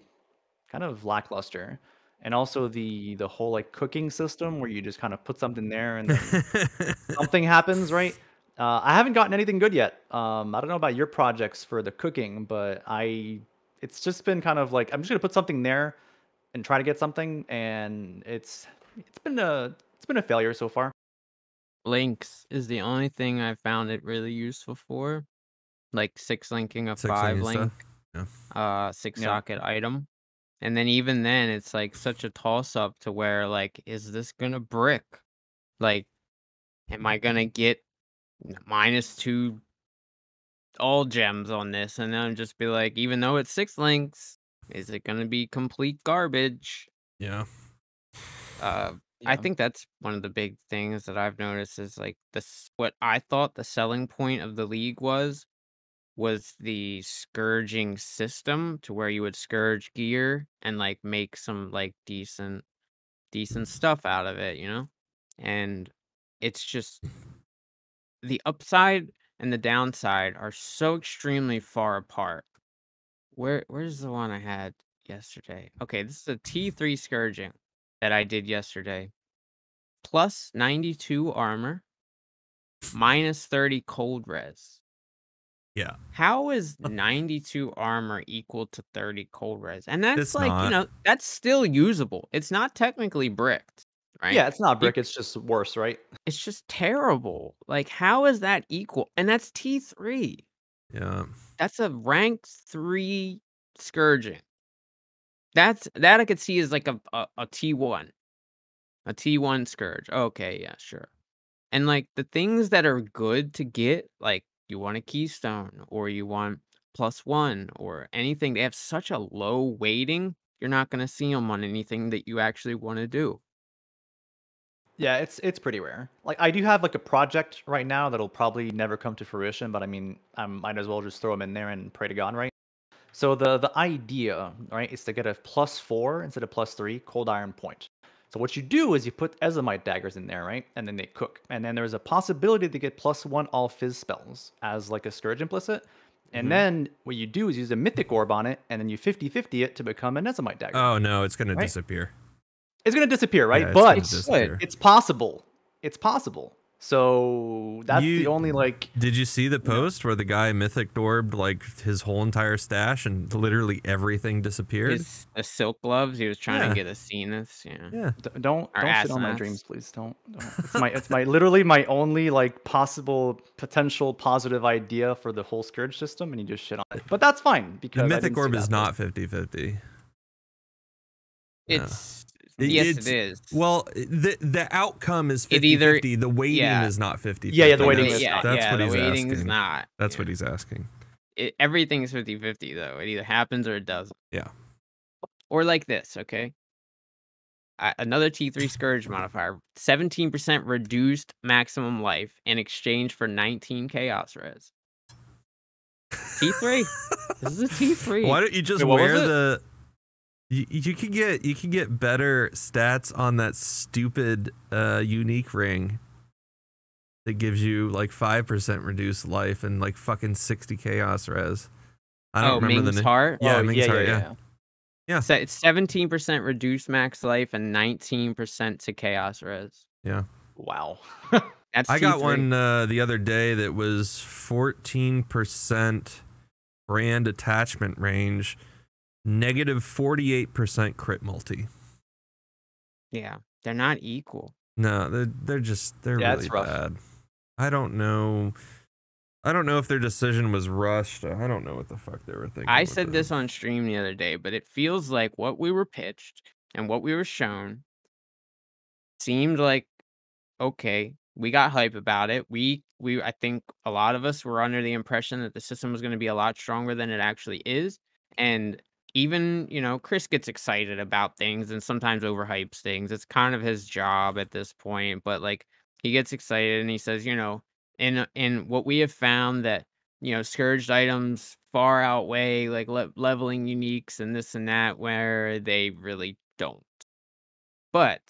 kind of lackluster. And also the whole like cooking system where you just kind of put something there and then something happens, right? I haven't gotten anything good yet. I don't know about your projects for the cooking, but it's just been kind of like I'm just gonna put something there and try to get something, and it's been a failure so far. Links is the only thing I found it really useful for. Like 6 linking a 6 5 linking link, stuff. 6 Yeah. socket item. And then even then it's like such a toss up to where like, is this gonna brick? Like, am I gonna get -2 all gems on this? And then just be like, even though it's 6 links, is it gonna be complete garbage? Yeah. I Yeah. think that's one of the big things that I've noticed is like this what I thought the selling point of the league was the scourging system to where you would scourge gear and like make some like decent stuff out of it, you know? And it's just the upside and the downside are so extremely far apart. Where's the one I had yesterday? Okay, this is a T3 scourging that I did yesterday. Plus 92 armor, minus 30 cold res. Yeah. How is 92 armor equal to 30 cold res? And that's It's like, you not. know, that's still usable. It's not technically bricked, right? Yeah, it's not You brick. It's just worse, right? It's just terrible. Like, how is that equal? And that's T3. Yeah. That's a rank 3 scourging. That I could see as like a T1. A T1 scourge. Okay, yeah, sure. And like the things that are good to get, like you want a keystone or you want +1 or anything, they have such a low weighting, you're not gonna see them on anything that you actually want to do. Yeah, it's pretty rare. Like I do have like a project right now that'll probably never come to fruition, but I mean, I might as well just throw them in there and pray to God, right? So the idea, right, is to get a +4 instead of +3 cold iron point. So what you do is you put Ezomite daggers in there, right, and then they cook. And then there's a possibility to get +1 all fizz spells as like a scourge implicit. And Mhm. then what you do is use a mythic orb on it, and then you 50-50 it to become an Ezomite dagger. Oh no, it's gonna Right? disappear. It's gonna disappear, right? Yeah, it's gonna But disappear. it's possible. It's possible. So that's the You only like. did you see the post where the guy mythic orbed like his whole entire stash and literally everything disappeared? The silk gloves, he was trying to Yeah. get a Zenith, yeah. Yeah. Or Don't shit on my Asenaths. dreams, please. Don't. It's my literally my only like possible potential positive idea for the whole Scourge system, and you just shit on it. But that's fine The because I mythic didn't see orb that is post. not 50-50. No. Yes, it It's is. well, the outcome is It either 50-50. The weighting yeah. is not 50-50. Yeah, the weighting The is not. That's what the he's weighting's asking. not. That's what he's asking. Everything's 50-50 though. It either happens or it doesn't. Yeah. Or like this, okay? Another T3 Scourge modifier, 17% reduced maximum life in exchange for 19 Chaos Res. T3. This is a T3. Why don't you just Wait, what was wear it? the you could get better stats on that stupid unique ring that gives you like 5% reduced life and like fucking 60 chaos res. I don't remember Ming's the name. Heart? Yeah, Oh, Ming's Heart, yeah. Yeah. So it's 17% reduced max life and 19% to chaos res. Yeah. Wow. That's I got T3. one the other day that was 14% brand attachment range, negative 48% crit multi. Yeah, they're not equal. No, they're Yeah, really it's rough. bad. I don't know if their decision was rushed. I don't know what the fuck they were thinking. I with said it. this on stream the other day, but it feels like what we were pitched and what we were shown seemed like, okay, we got hype about it. I think a lot of us were under the impression that the system was going to be a lot stronger than it actually is. And even, Chris gets excited about things and sometimes overhypes things. It's kind of his job at this point, but like he gets excited and he says, in what we have found that, scourged items far outweigh like leveling uniques and this and that, where they really don't. But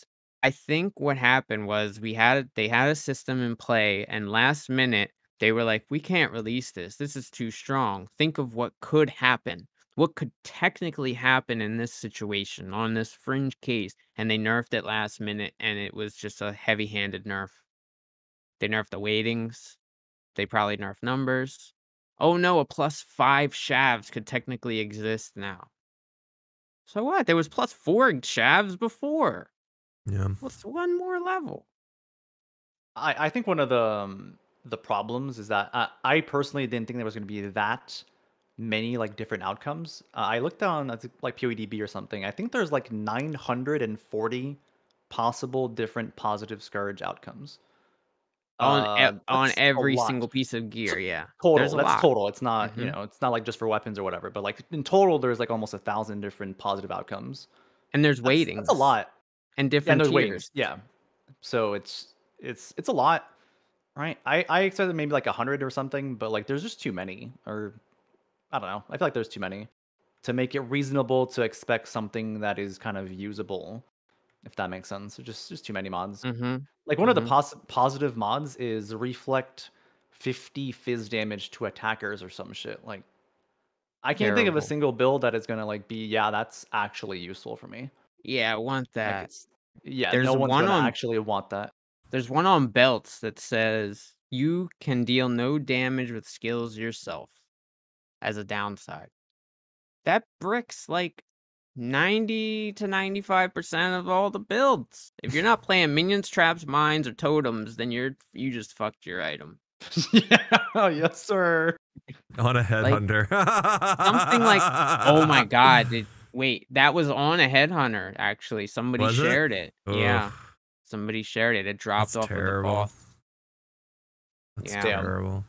I think what happened was they had a system in play, and last minute they were like, "We can't release this. This is too strong. Think of what could happen. What could technically happen in this situation on this fringe case?" And they nerfed it last minute, and it was just a heavy-handed nerf. They nerfed the weightings. They probably nerfed numbers. Oh no, a +5 shavs could technically exist now. So what? There was +4 shavs before. Yeah. What's one more level? I think one of the problems is that I personally didn't think there was going to be that many like different outcomes. I looked down at like POEDB or something. I think there's like 940 possible different positive Scourge outcomes. On That's a every lot. single piece of gear, yeah. There's Total. a That's lot. total. It's not, Mhm. it's not like just for weapons or whatever, but like in total, there's like almost 1,000 different positive outcomes. And there's That's a weightings lot. and Yeah, and different there's tiers. weightings. Yeah. So it's a lot, right? I expected maybe like 100 or something, but like there's just too many, or I don't know. I feel like there's too many to make it reasonable to expect something that is kind of usable, if that makes sense. Just too many mods. Mhm. Like one of the Mhm. positive mods is reflect 50 fizz damage to attackers or some shit. Like I can't think of a Terrible. single build that is gonna like be, yeah, that's actually useful for me. Yeah, I want Like that. it's yeah, no There's one's one gonna on actually want that. there's one on belts that says, "You can deal no damage with skills yourself," as a downside. That bricks, like, 90 to 95% of all the builds. If you're not playing minions, traps, mines, or totems, then you just fucked your item. Yeah, yes, sir. On a Like, headhunter. something like, oh my god, wait, that was on a headhunter, actually. Somebody Was it? shared it. Ugh, Yeah, somebody shared it. It dropped that's off of the terrible. boss. That's Yeah. Damn. terrible.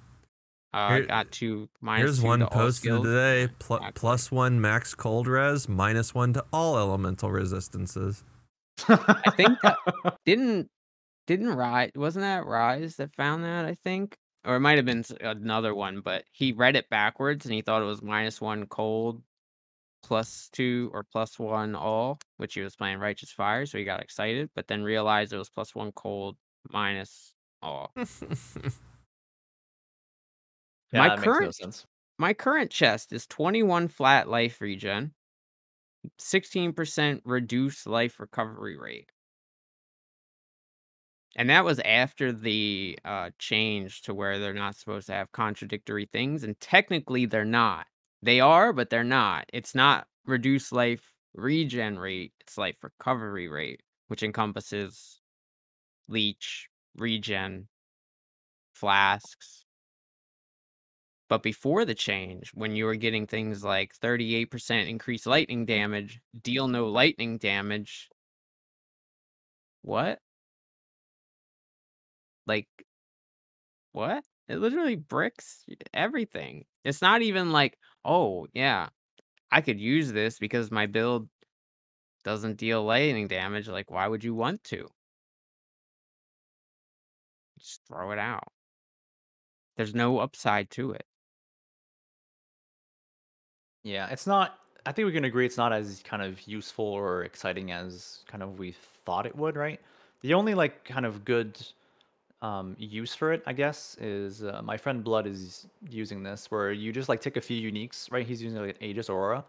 Got to Here's -2 one to all posted skills. today. Exactly. +1 max cold res, -1 to all elemental resistances. I think that didn't Rise, wasn't that Rise that found that, I think? Or it might have been another one, but he read it backwards and he thought it was -1 cold, +2 or +1 all, which he was playing Righteous Fire, so he got excited, but then realized it was +1 cold minus all. Yeah, My that makes no current sense. my current chest is 21 flat life regen, 16% reduced life recovery rate. And that was after the change to where they're not supposed to have contradictory things, and technically they're not. They are, but they're not. It's not reduced life regen rate, it's life recovery rate, which encompasses leech, regen, flasks. But before the change, when you were getting things like 38% increased lightning damage, deal no lightning damage. What? Like, what? It literally bricks everything. It's not even like, oh, yeah, I could use this because my build doesn't deal lightning damage. Like, why would you want to? Just throw it out. There's no upside to it. Yeah, it's not. I think we can agree it's not as kind of useful or exciting as kind of we thought it would, right? The only like kind of good use for it, I guess, is my friend Blood is using this, where you just like take a few uniques, right? He's using like an Aegis Aurora,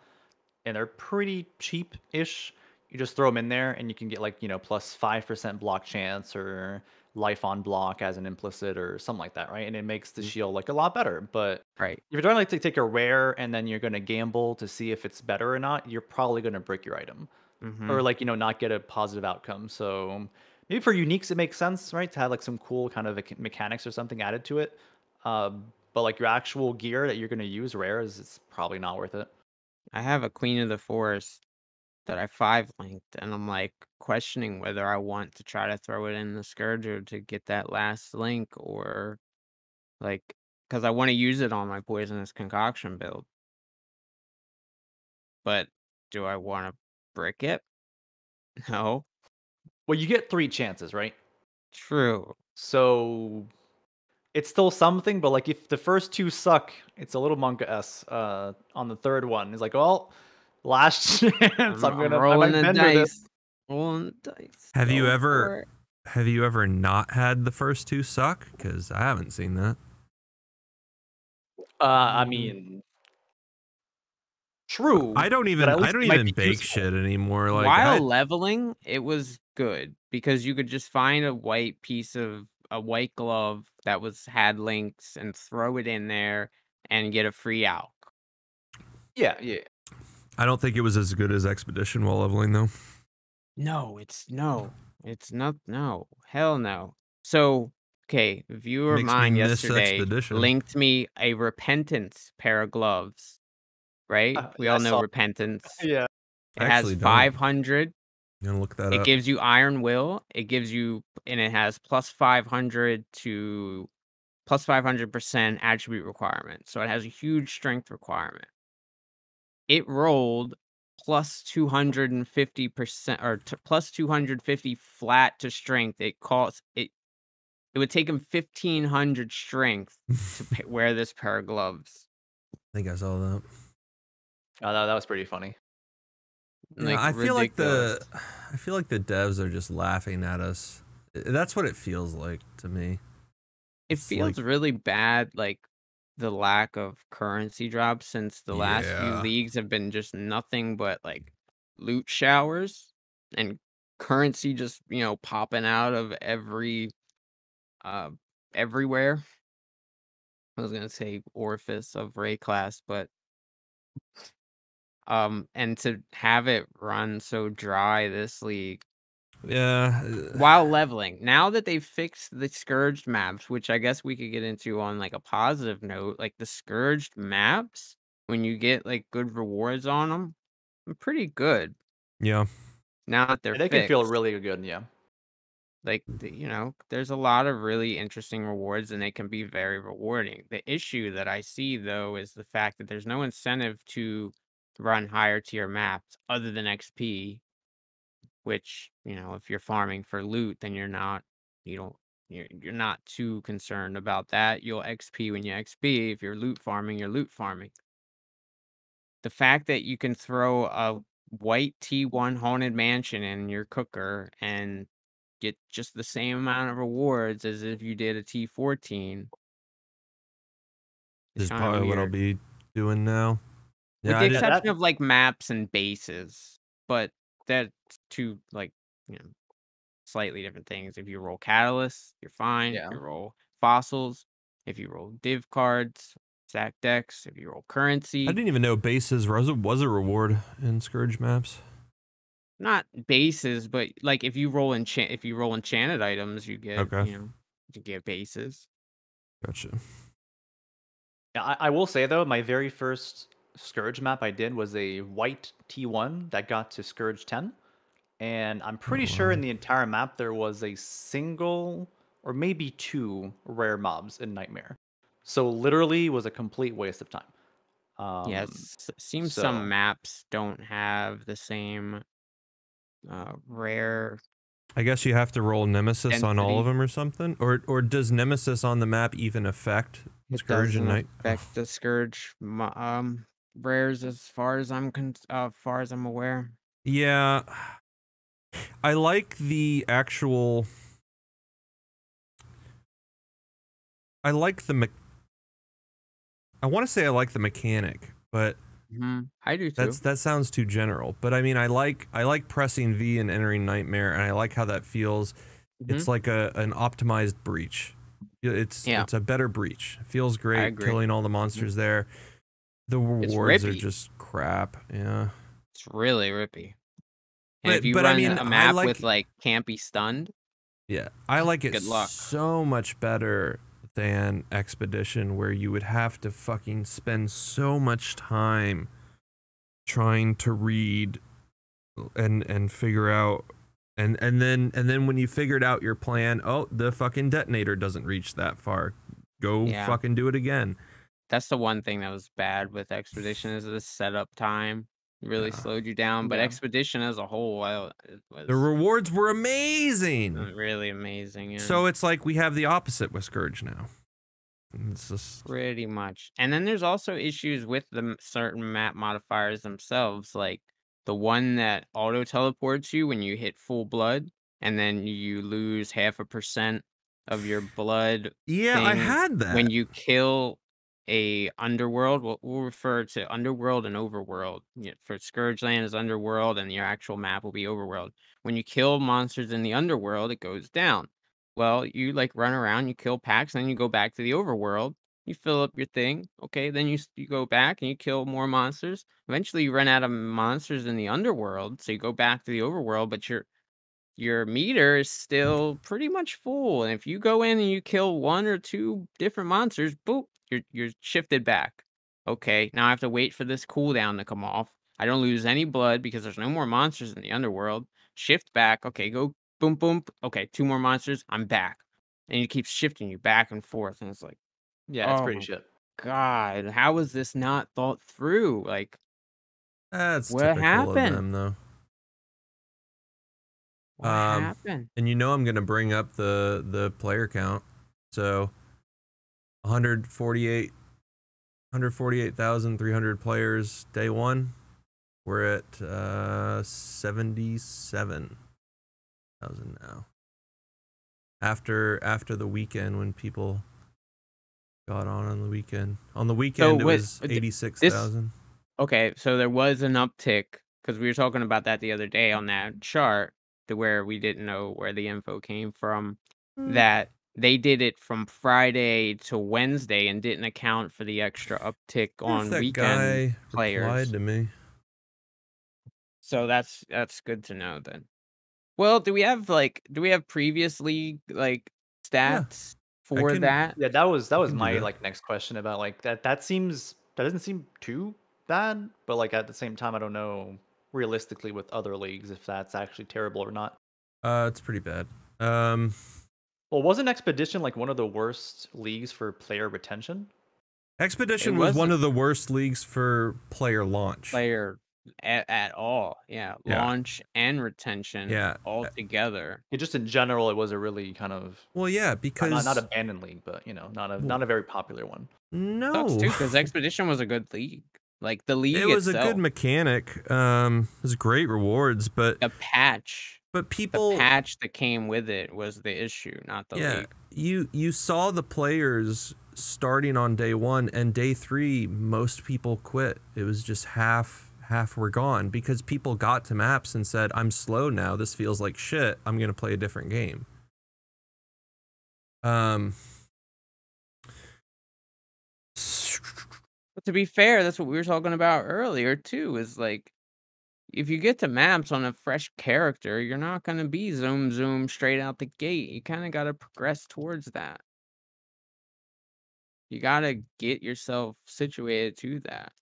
and they're pretty cheap-ish. You just throw them in there, and you can get like plus 5% block chance or life on block as an implicit or something like that, right? And it makes the Mm. shield like a lot better. But Right. if you're trying like to take a rare and then you're gonna gamble to see if it's better or not, you're probably gonna break your item Mm-hmm. or like not get a positive outcome. So maybe for uniques it makes sense, right, to have like some cool kind of mechanics or something added to it. But like your actual gear that you're gonna use rares, it's probably not worth it. I have a Queen of the Forest that I 5 linked, and I'm like questioning whether I want to try to throw it in the Scourger to get that last link or like, because I want to use it on my Poisonous Concoction build. But do I want to brick it? No. Well, you get 3 chances, right? True. So it's still something, but like if the first two suck, it's a little Monka S. On the third one, it's like, well, last chance. I'm I rolling might the bender this. dice. Rolling the dice. Have you Go ever for it. have you ever not had the first two suck? Because I haven't seen that. I Mm, mean, true, I don't but even at I least don't it might even be bake useful. shit anymore. Like While leveling, it was good because you could just find a white glove that had links and throw it in there and get a free out. Yeah, yeah. I don't think it was as good as Expedition while leveling though. No, it's not. No, hell no. So, okay, a viewer of Makes me mine miss yesterday Expedition. linked me a Repentance pair of gloves. Right? We I all know saw. Repentance. Yeah. I It has actually don't. 500. I'm gonna look that It up. gives you Iron Will. It gives you, and it has plus 500 to plus 500% attribute requirement. So it has a huge strength requirement. It rolled plus 250% or plus 250 flat to strength. It would take him 1500 strength to wear this pair of gloves. I think I saw that. Oh, that was pretty funny. Yeah, Like ridiculous. I feel like the devs are just laughing at us. That's what it feels like to me. It It's like, feels really bad, like, the lack of currency drops since the last few yeah, leagues have been just nothing but, like, loot showers and currency just, popping out of uh, everywhere. I was gonna say orifice of Ray class, but, and to have it run so dry this league yeah. while leveling. Now that they've fixed the scourged maps, which I guess we could get into on like a positive note, like the scourged maps, when you get like good rewards on them, pretty good. Yeah. Now that they're They can feel fixed, really good. Yeah. like there's a lot of really interesting rewards, and they can be very rewarding. The issue that I see though is the fact that there's no incentive to run higher tier maps other than XP. Which, if you're farming for loot, then you don't you're not too concerned about that. You'll XP when you XP. If you're loot farming, you're loot farming. The fact that you can throw a white T1 haunted mansion in your cooker and get just the same amount of rewards as if you did a T14 This is is kind of probably what I'll weird. be doing now. With Yeah, the I Yeah. did. That exception of like maps and bases, but that's too like, you know, slightly different things. If you roll catalysts, you're fine. If Yeah. you roll fossils, if you roll div cards, stack decks, if you roll I currency, didn't even know bases was a reward in Scourge maps. not bases, but like if you roll enchanted items, you get, Okay, you get bases. gotcha. Yeah, I will say though, my very first Scourge map I did was a white T1 that got to Scourge 10. And I'm Oh pretty sure wow. in the entire map there was a single or maybe two rare mobs in Nightmare. So literally was a complete waste of time. Um, Yes, seems some so maps don't have the same rare I guess you have to roll Nemesis on all of density. them or something, or does Nemesis on the map even affect It Scourge and doesn't Night? Oh, affect the Scourge rares as far as far as I'm aware. yeah, I like the actual. I like the. I want to say I like the mechanic, but I do too. that sounds too general. But I mean, I like pressing V and entering Nightmare, and I like how that feels. Hmm. It's like an optimized breach. Yeah, It's a better breach. It feels I great agree. killing all the Mhm. monsters there. The It's rewards are rippy. just crap. Yeah. It's really rippy. And if you But I run mean, a I map with like like can't be stunned, yeah, I like it good luck. so much better than Expedition, where you would have to fucking spend so much time trying to read and figure out and then when you figured out your plan, oh, the fucking detonator doesn't reach that far. Go Yeah, fucking do it again. that's the one thing that was bad with Expedition is the setup time really Yeah. slowed you down. But yeah. Expedition as a whole, it The was rewards were amazing. really amazing. Yeah. So it's like we have the opposite with Scourge now. It's just Pretty much. And then there's also issues with the certain map modifiers themselves, like the one that auto teleports you when you hit full blood, and then you lose 0.5% of your blood yeah, I thing had when that. you kill a underworld. We'll refer to underworld and overworld. For Scourge Land is underworld, and your actual map will be overworld. When you kill monsters in the underworld, it goes down. Well, you like run around, you kill packs, then you go back to the overworld, you fill up your thing, okay, then you go back and you kill more monsters. Eventually, you run out of monsters in the underworld, so you go back to the overworld, but your meter is still pretty much full. And if you go in and you kill one or two different monsters, boop, you're shifted back. Okay, now I have to wait for this cooldown to come off. I don't lose any blood because there's no more monsters in the underworld. Shift back. Okay, go boom boom. Okay, two more monsters. I'm back. And it keeps shifting you back and forth. And it's like, Yeah, it's oh pretty my shit. God, how was this not thought through? Like, That's what typical of happened? them, though. What happened? And you know I'm gonna bring up the player count. So 148 148,300 players day one. We're at 77,000 now. After the weekend when people got on the weekend. On the So weekend it what was this 86,000. Okay, so there was an uptick because we were talking about that the other day on that chart to where we didn't know where the info came from, Mm, that they did it from Friday to Wednesday and didn't account for the extra uptick if on that weekend guy replied players. to me. So that's good to know then. Well, do we have previously like Yeah, stats I for can that? Yeah, that was do my that. like next question about like that doesn't seem too bad, but like at the same time I don't know realistically with other leagues if that's actually terrible or not. It's pretty bad. Um, Well, wasn't Expedition like one of the worst leagues for player retention? It Expedition was one wasn't of the worst leagues for player launch. player at all. Yeah, Yeah. launch and retention Yeah. all together. Yeah, just in general, it was a really kind of Well, yeah, not because abandoned league, but well, not a very popular one. Sucks no, too because Expedition was a good league. Like the it league was a good itself, mechanic. It was great rewards, the patch, but the people, patch that came with it was the issue, not the yeah, league. you saw the players starting on day one and day three. Most people quit. It was just half were gone because people got to maps and said, I'm slow now. This feels like shit. I'm going to play a different game. But to be fair, that's what we were talking about earlier too, is like, if you get to maps on a fresh character, you're not gonna be zoom zoom straight out the gate. You kind of got to progress towards that. You got to get yourself situated to that.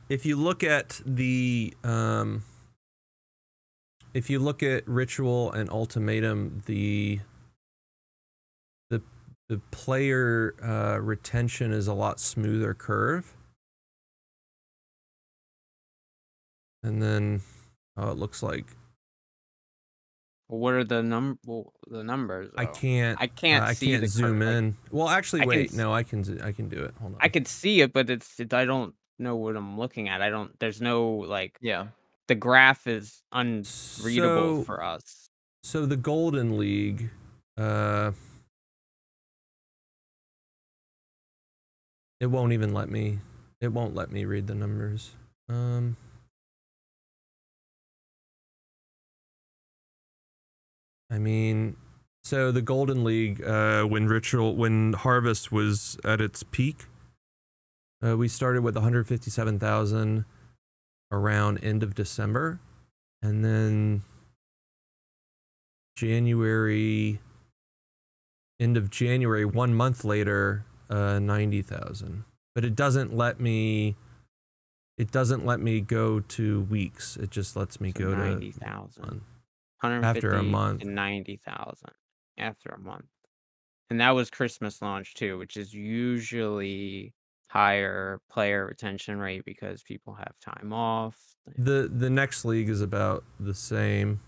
If you look at if you look at Ritual and Ultimatum, the player retention is a lot smoother curve. And then it looks like What are the numbers? I Though? can't I I see can't the zoom like, in. Well, actually, I can wait. No, I can do it. Hold on. I could see it, but I don't know what I'm looking at. I don't. There's no like Yeah. the graph is unreadable So for us. so the Golden League, it won't even let me. It won't let me read the numbers. I mean, so the Golden League, when Harvest was at its peak, we started with 157,000 around end of December, and then end of January, 1 month later, 90,000. But it doesn't let me. It doesn't let me go to weeks. It just lets me go 90,000. to after a 150 month. to 90,000 after a month. And that was Christmas launch too, which is usually higher player retention rate because people have time off. The next league is about the same,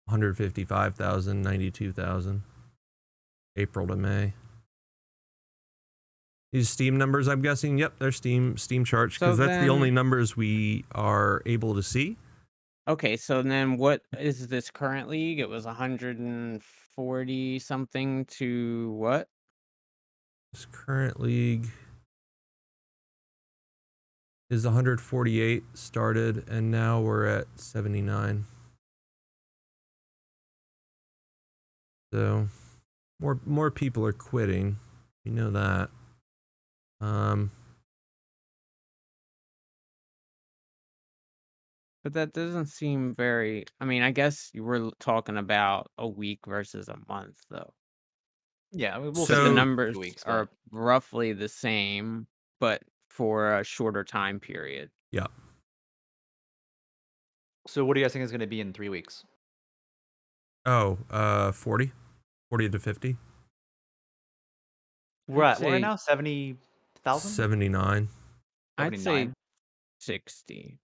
155,000, 92,000, April to May. These Steam numbers, I'm guessing. Yep, they're Steam charts because that's the only numbers we are able to see. Okay, so then what is this current league? It was 140 something to what? This current league is 148 started, and now we're at 79. So more people are quitting. We know that. But that doesn't seem very. I mean, I guess you were talking about a week versus a month, though. Yeah, we'll But see the in numbers 2 weeks. are roughly the same, but for a shorter time period. Yeah. So what do you guys think is going to be in 3 weeks? Oh, 40 to 50. We're I'd at what right say now? 70,000? 79. I'd say 79? 60.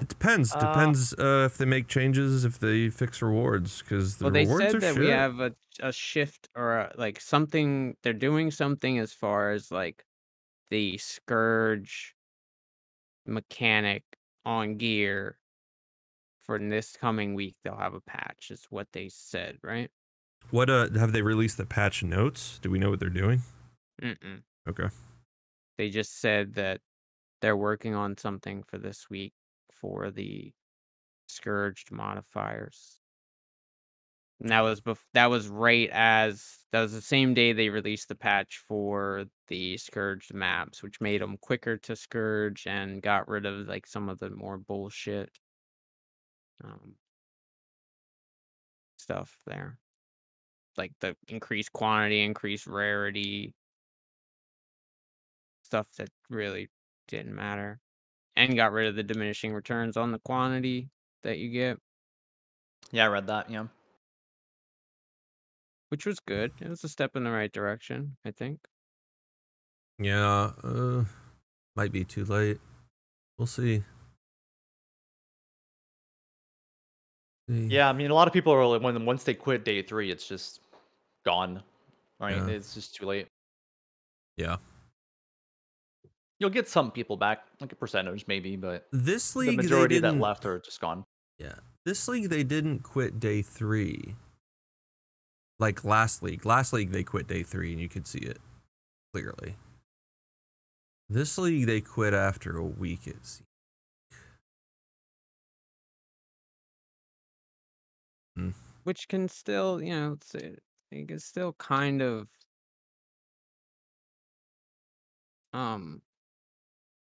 It depends. Depends if they make changes, if they fix rewards, because the Well, they rewards said are that we shit. have a shift or like something. They're doing something as far as like the Scourge mechanic on gear for this coming week. They'll have a patch, is what they said, right? What have they released the patch notes? Do we know what they're doing? Mm-mm. Okay. They just said that they're working on something for this week for the Scourged modifiers. And that was that was that was the same day they released the patch for the Scourged maps, which made them quicker to Scourge and got rid of like some of the more bullshit stuff there, like the increased quantity, increased rarity, stuff that really didn't matter, and got rid of the diminishing returns on the quantity that you get, Yeah, I read that. Yeah. which was good. It was a step in the right direction, I think. Yeah. Might be too late. We'll see. Yeah, I mean, a lot of people are like, once they quit day 3, it's just gone. Right? Yeah. It's just too late. Yeah. You'll get some people back, like a percentage maybe, but This the league they majority that didn't. left are just gone. Yeah. This league they didn't quit day 3. Like last league. Last league they quit day 3, and you could see it clearly. This league, they quit after a week. Which can still, you know, it can still kind of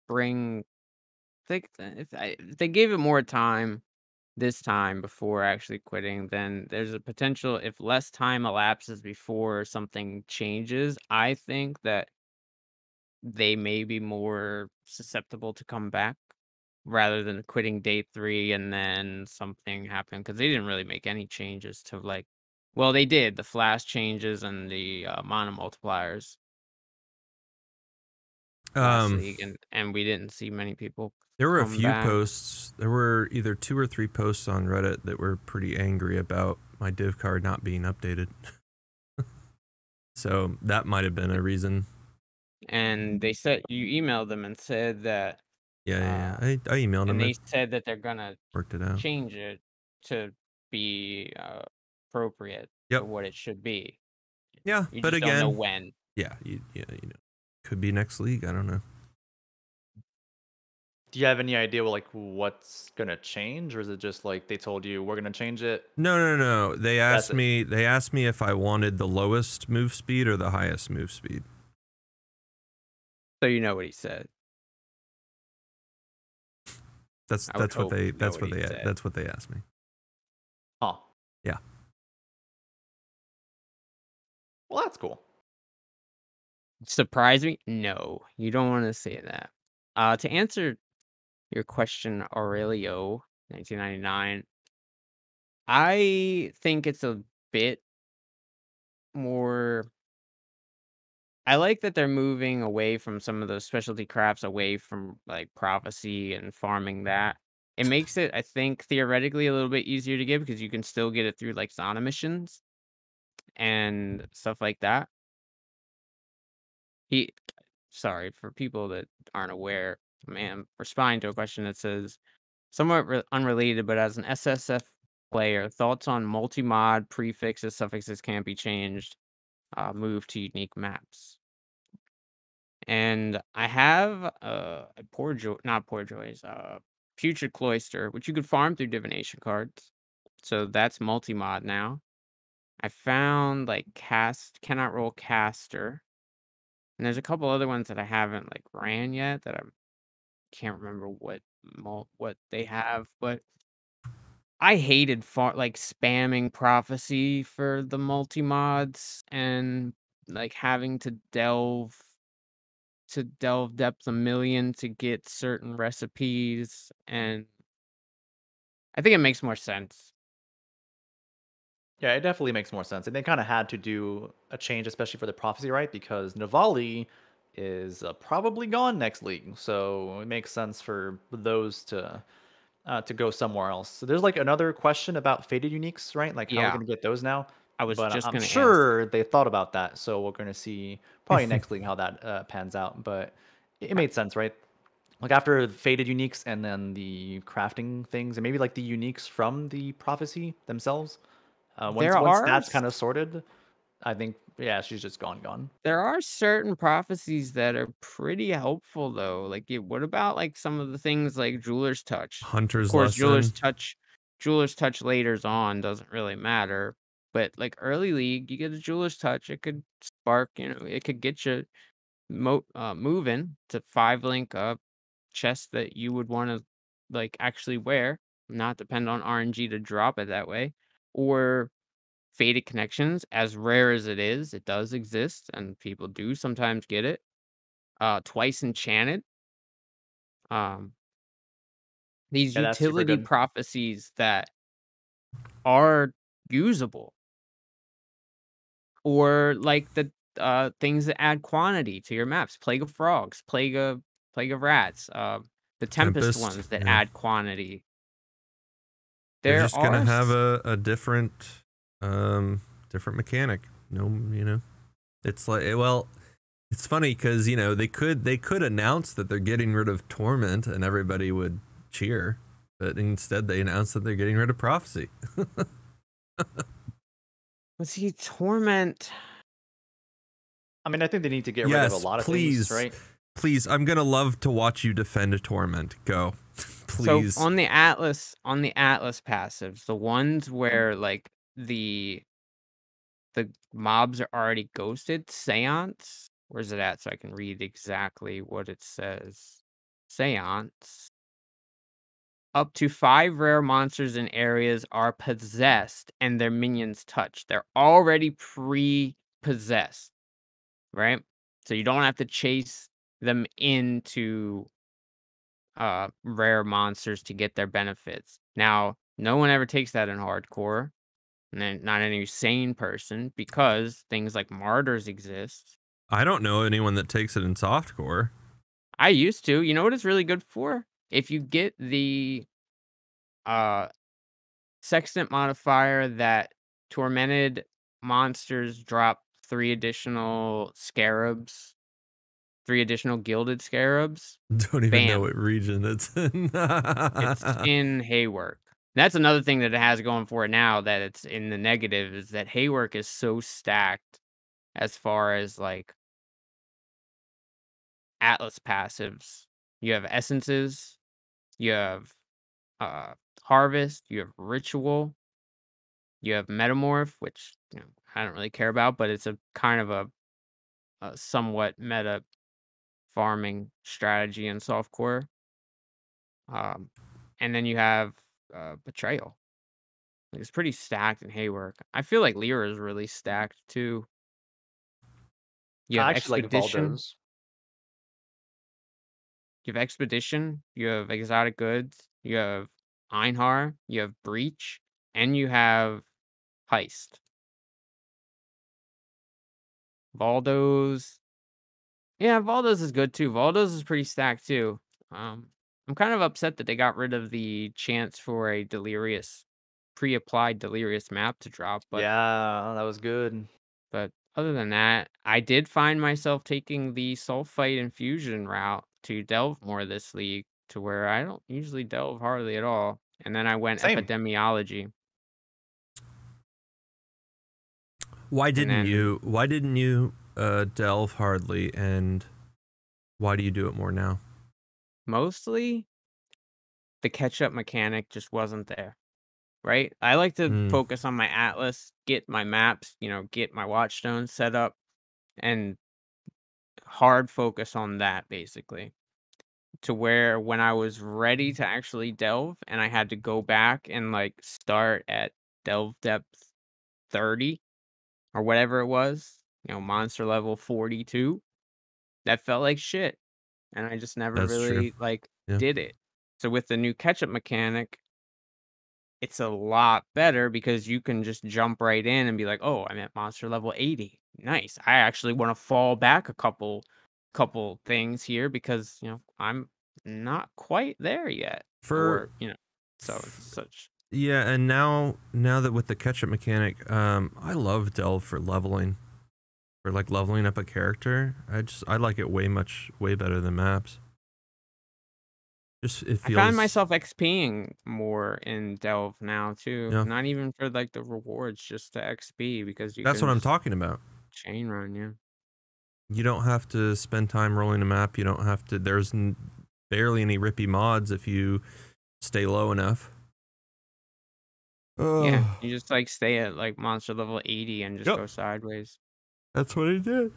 bring. If they gave it more time this time before actually quitting, then there's a potential if less time elapses before something changes. I think that they may be more susceptible to come back rather than quitting day 3 and then something happened because they didn't really make any changes to like, well, they did the flash changes and the mana multipliers last league, and we didn't see many people There were a come few back. posts. There were either 2 or 3 posts on Reddit that were pretty angry about my div card not being updated. So that might have been a reason. And they said you emailed them and said that Yeah. I emailed them. and I they said that they're gonna worked it out. change it to be appropriate Yep. for what it should be. Yeah, You but just don't know again, when. yeah, you know, could be next league. I don't know. Do you have any idea what's gonna change, or is it just like they told you we're gonna change it? No. They That's asked it. me. They asked me if I wanted the lowest move speed or the highest move speed. So you know what he said. That's I would what hope they you know what he said. that's what they asked me. Huh. Yeah. Well, that's cool. Surprise me? No, you don't want to say that. To answer your question, Aurelio, 1999, I think it's a bit more. I like that they're moving away from some of those specialty crafts, away from like prophecy and farming that. It makes it, I think, theoretically a little bit easier to get because you can still get it through like sauna missions and stuff like that. He Sorry for people that aren't aware, man, responding to a question that says, somewhat unrelated, but as an SSF player, thoughts on multi-mod prefixes, suffixes can't be changed, move to unique maps. And I have a not Poor Joys, Future Cloister, which you could farm through divination cards. So that's multi-mod now. I found like cannot roll caster. And there's a couple other ones that I haven't like ran yet that I can't remember what they have, but I hated like spamming prophecy for the multi mods and like having to delve depth a million to get certain recipes, and I think it makes more sense. Yeah, it definitely makes more sense. And they kind of had to do a change, especially for the prophecy, right? Because Navali is probably gone next league, so it makes sense for those to go somewhere else. So there's like another question about faded uniques, right? Like how we're Yeah, gonna get those now. I was But just I'm gonna ask. sure they thought about that, so we're gonna see probably next league how that pans out. But it I- made sense, right? Like after faded uniques and then the crafting things, and maybe like the uniques from the prophecy themselves. There Once are that's kind of sorted, I think yeah, she's just gone. There are certain prophecies that are pretty helpful though. Like, what about like some of the things like Jeweler's Touch? Of Hunter's course, lesson. Jeweler's Touch later's on doesn't really matter. But like early league, you get a Jeweler's Touch, it could spark, it could get you moving to 5 link up chest that you would want to like actually wear, not depend on RNG to drop it that way. Or Faded Connections, as rare as it does exist, and people do sometimes get it. Twice Enchanted. Um, these Yeah, that's super utility good. prophecies that are usable, or like the things that add quantity to your maps. Plague of Frogs, Plague of Rats, the Tempest Tempest. ones that Yeah. add quantity. They're There just gonna are have a different different mechanic. No, it's like, well, it's funny because they could announce that they're getting rid of Torment and everybody would cheer, but instead they announced that they're getting rid of Prophecy. let's see, Torment. I mean, I think they need to get rid of a Yes, lot of things, please, right? Please, I'm gonna love to watch you defend a torment. Go. Please. So on the Atlas passives, the ones where like the mobs are already ghosted, Seance. Where's it at so I can read exactly what it says? Seance. Up to 5 rare monsters in areas are possessed and their minions touch. They're already pre-possessed, right? So you don't have to chase them into rare monsters to get their benefits. Now, no one ever takes that in hardcore, and then not any sane person, because things like martyrs exist. I don't know anyone that takes it in softcore. I used to. You know what it's really good for? If you get the uh sextant modifier that tormented monsters drop 3 additional scarabs, 3 additional gilded scarabs. Don't even know Bam. what region it's in. It's in Haywork. That's another thing that it has going for it now that it's in the negative is that Haywork is so stacked as far as like Atlas passives. You have essences, you have uh harvest, you have ritual, you have metamorph, which I don't really care about, but it's a kind of a somewhat meta farming strategy in softcore. And then you have betrayal. Like, it's pretty stacked in Haywork. I feel like Lyra is really stacked too. You have I actually like expedition. Valdo's. You have expedition. You have exotic goods. You have Einhar. You have breach, and you have heist. Valdo's. Yeah, Valdo's is good too. Valdo's is pretty stacked too. I'm kind of upset that they got rid of the chance for a delirious, pre-applied delirious map to drop, but Yeah, that was good. other than that, I did find myself taking the sulfite infusion route to delve more this league to where I don't usually delve hardly at all. And then I went Same. epidemiology. Why And didn't then you? Why didn't you delve hardly, and why do you do it more now? mostly the catch-up mechanic just wasn't there, right? I like to Mm. focus on my atlas, get my maps, get my watchstones set up, and hard focus on that basically. To where when I was ready to actually delve and I had to go back and like start at delve depth 30 or whatever it was, monster level 42, that felt like shit. And I just never That's true. really like Yeah. did it. So with the new catch-up mechanic, it's a lot better because you can just jump right in and be like, "Oh, I'm at monster level 80. Nice. I actually want to fall back a couple things here because, I'm not quite there yet." For Or, so it's such. yeah, and now that with the catch-up mechanic, I love delve for leveling, for like leveling up a character. I like it way better than maps. Just it I find feels. myself XPing more in Delve now too. Yeah, Not even for like the rewards, just to XP because you that's can what I'm just talking about. chain run, yeah. You don't have to spend time rolling a map. You don't have to. There's barely any rippy mods if you stay low enough. Yeah, Oh, you just like stay at like monster level 80 and just yep, go sideways. that's what I did.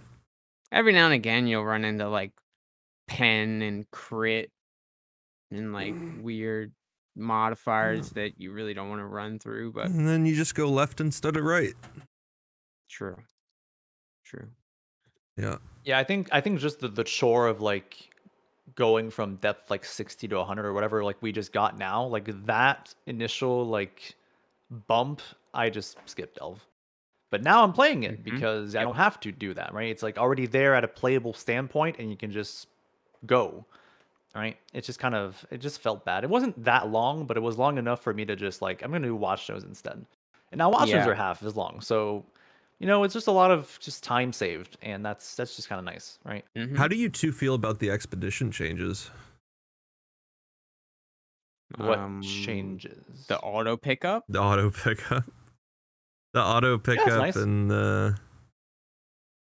Every now and again, you'll run into like pen and crit and like weird modifiers that you really don't want to run through, but And then you just go left instead of right. true. True. Yeah. Yeah, I think just the chore of like going from depth like 60 to 100 or whatever like we just got now, like that initial like bump, I just skipped delve. But now I'm playing it Mhm. because I Yep. don't have to do that, right? It's like already there at a playable standpoint and you can just go, right? It's just kind of, it just felt bad. It wasn't that long, but it was long enough for me to just like, I'm going to do watch shows instead. And now watch shows Yeah. are half as long. So, it's just a lot of just time saved and that's just kind of nice, right? How Mhm. do you two feel about the expedition changes? What The changes? auto pickup. The auto pickup, the auto Yeah, it's pickup, nice. and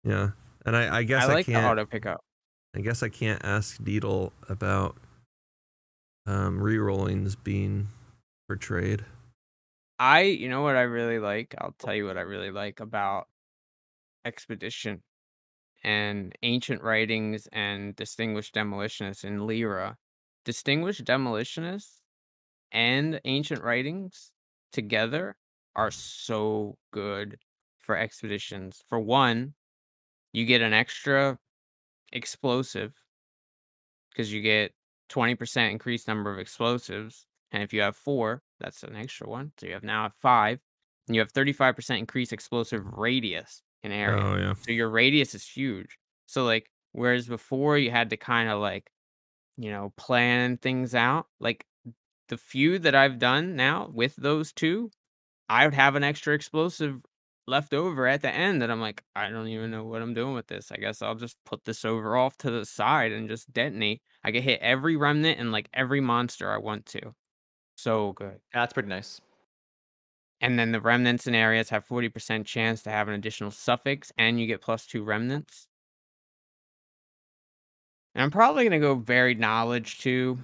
yeah. And I I guess I like the can't. auto pickup. I guess I can't ask Deedle about rerollings being for trade. You know what I really like? I'll tell you what I really like about Expedition and Ancient Writings and Distinguished Demolitionists in Lyra. Distinguished Demolitionists and Ancient Writings together are so good for expeditions. For one, you get an extra explosive because you get 20% increased number of explosives. And if you have 4, that's an extra one. So you have now 5. And you have 35% increased explosive radius in area. Oh yeah. So your radius is huge. So like whereas before you had to kind of like, plan things out, like the few that I've done now with those 2, I would have an extra explosive left over at the end that I'm like, I don't even know what I'm doing with this. I guess I'll just put this over off to the side and just detonate. I can hit every remnant and like every monster I want to. So good. Yeah, that's pretty nice. And then the remnants in areas have 40% chance to have an additional suffix, and you get +2 remnants. And I'm probably gonna go varied knowledge too.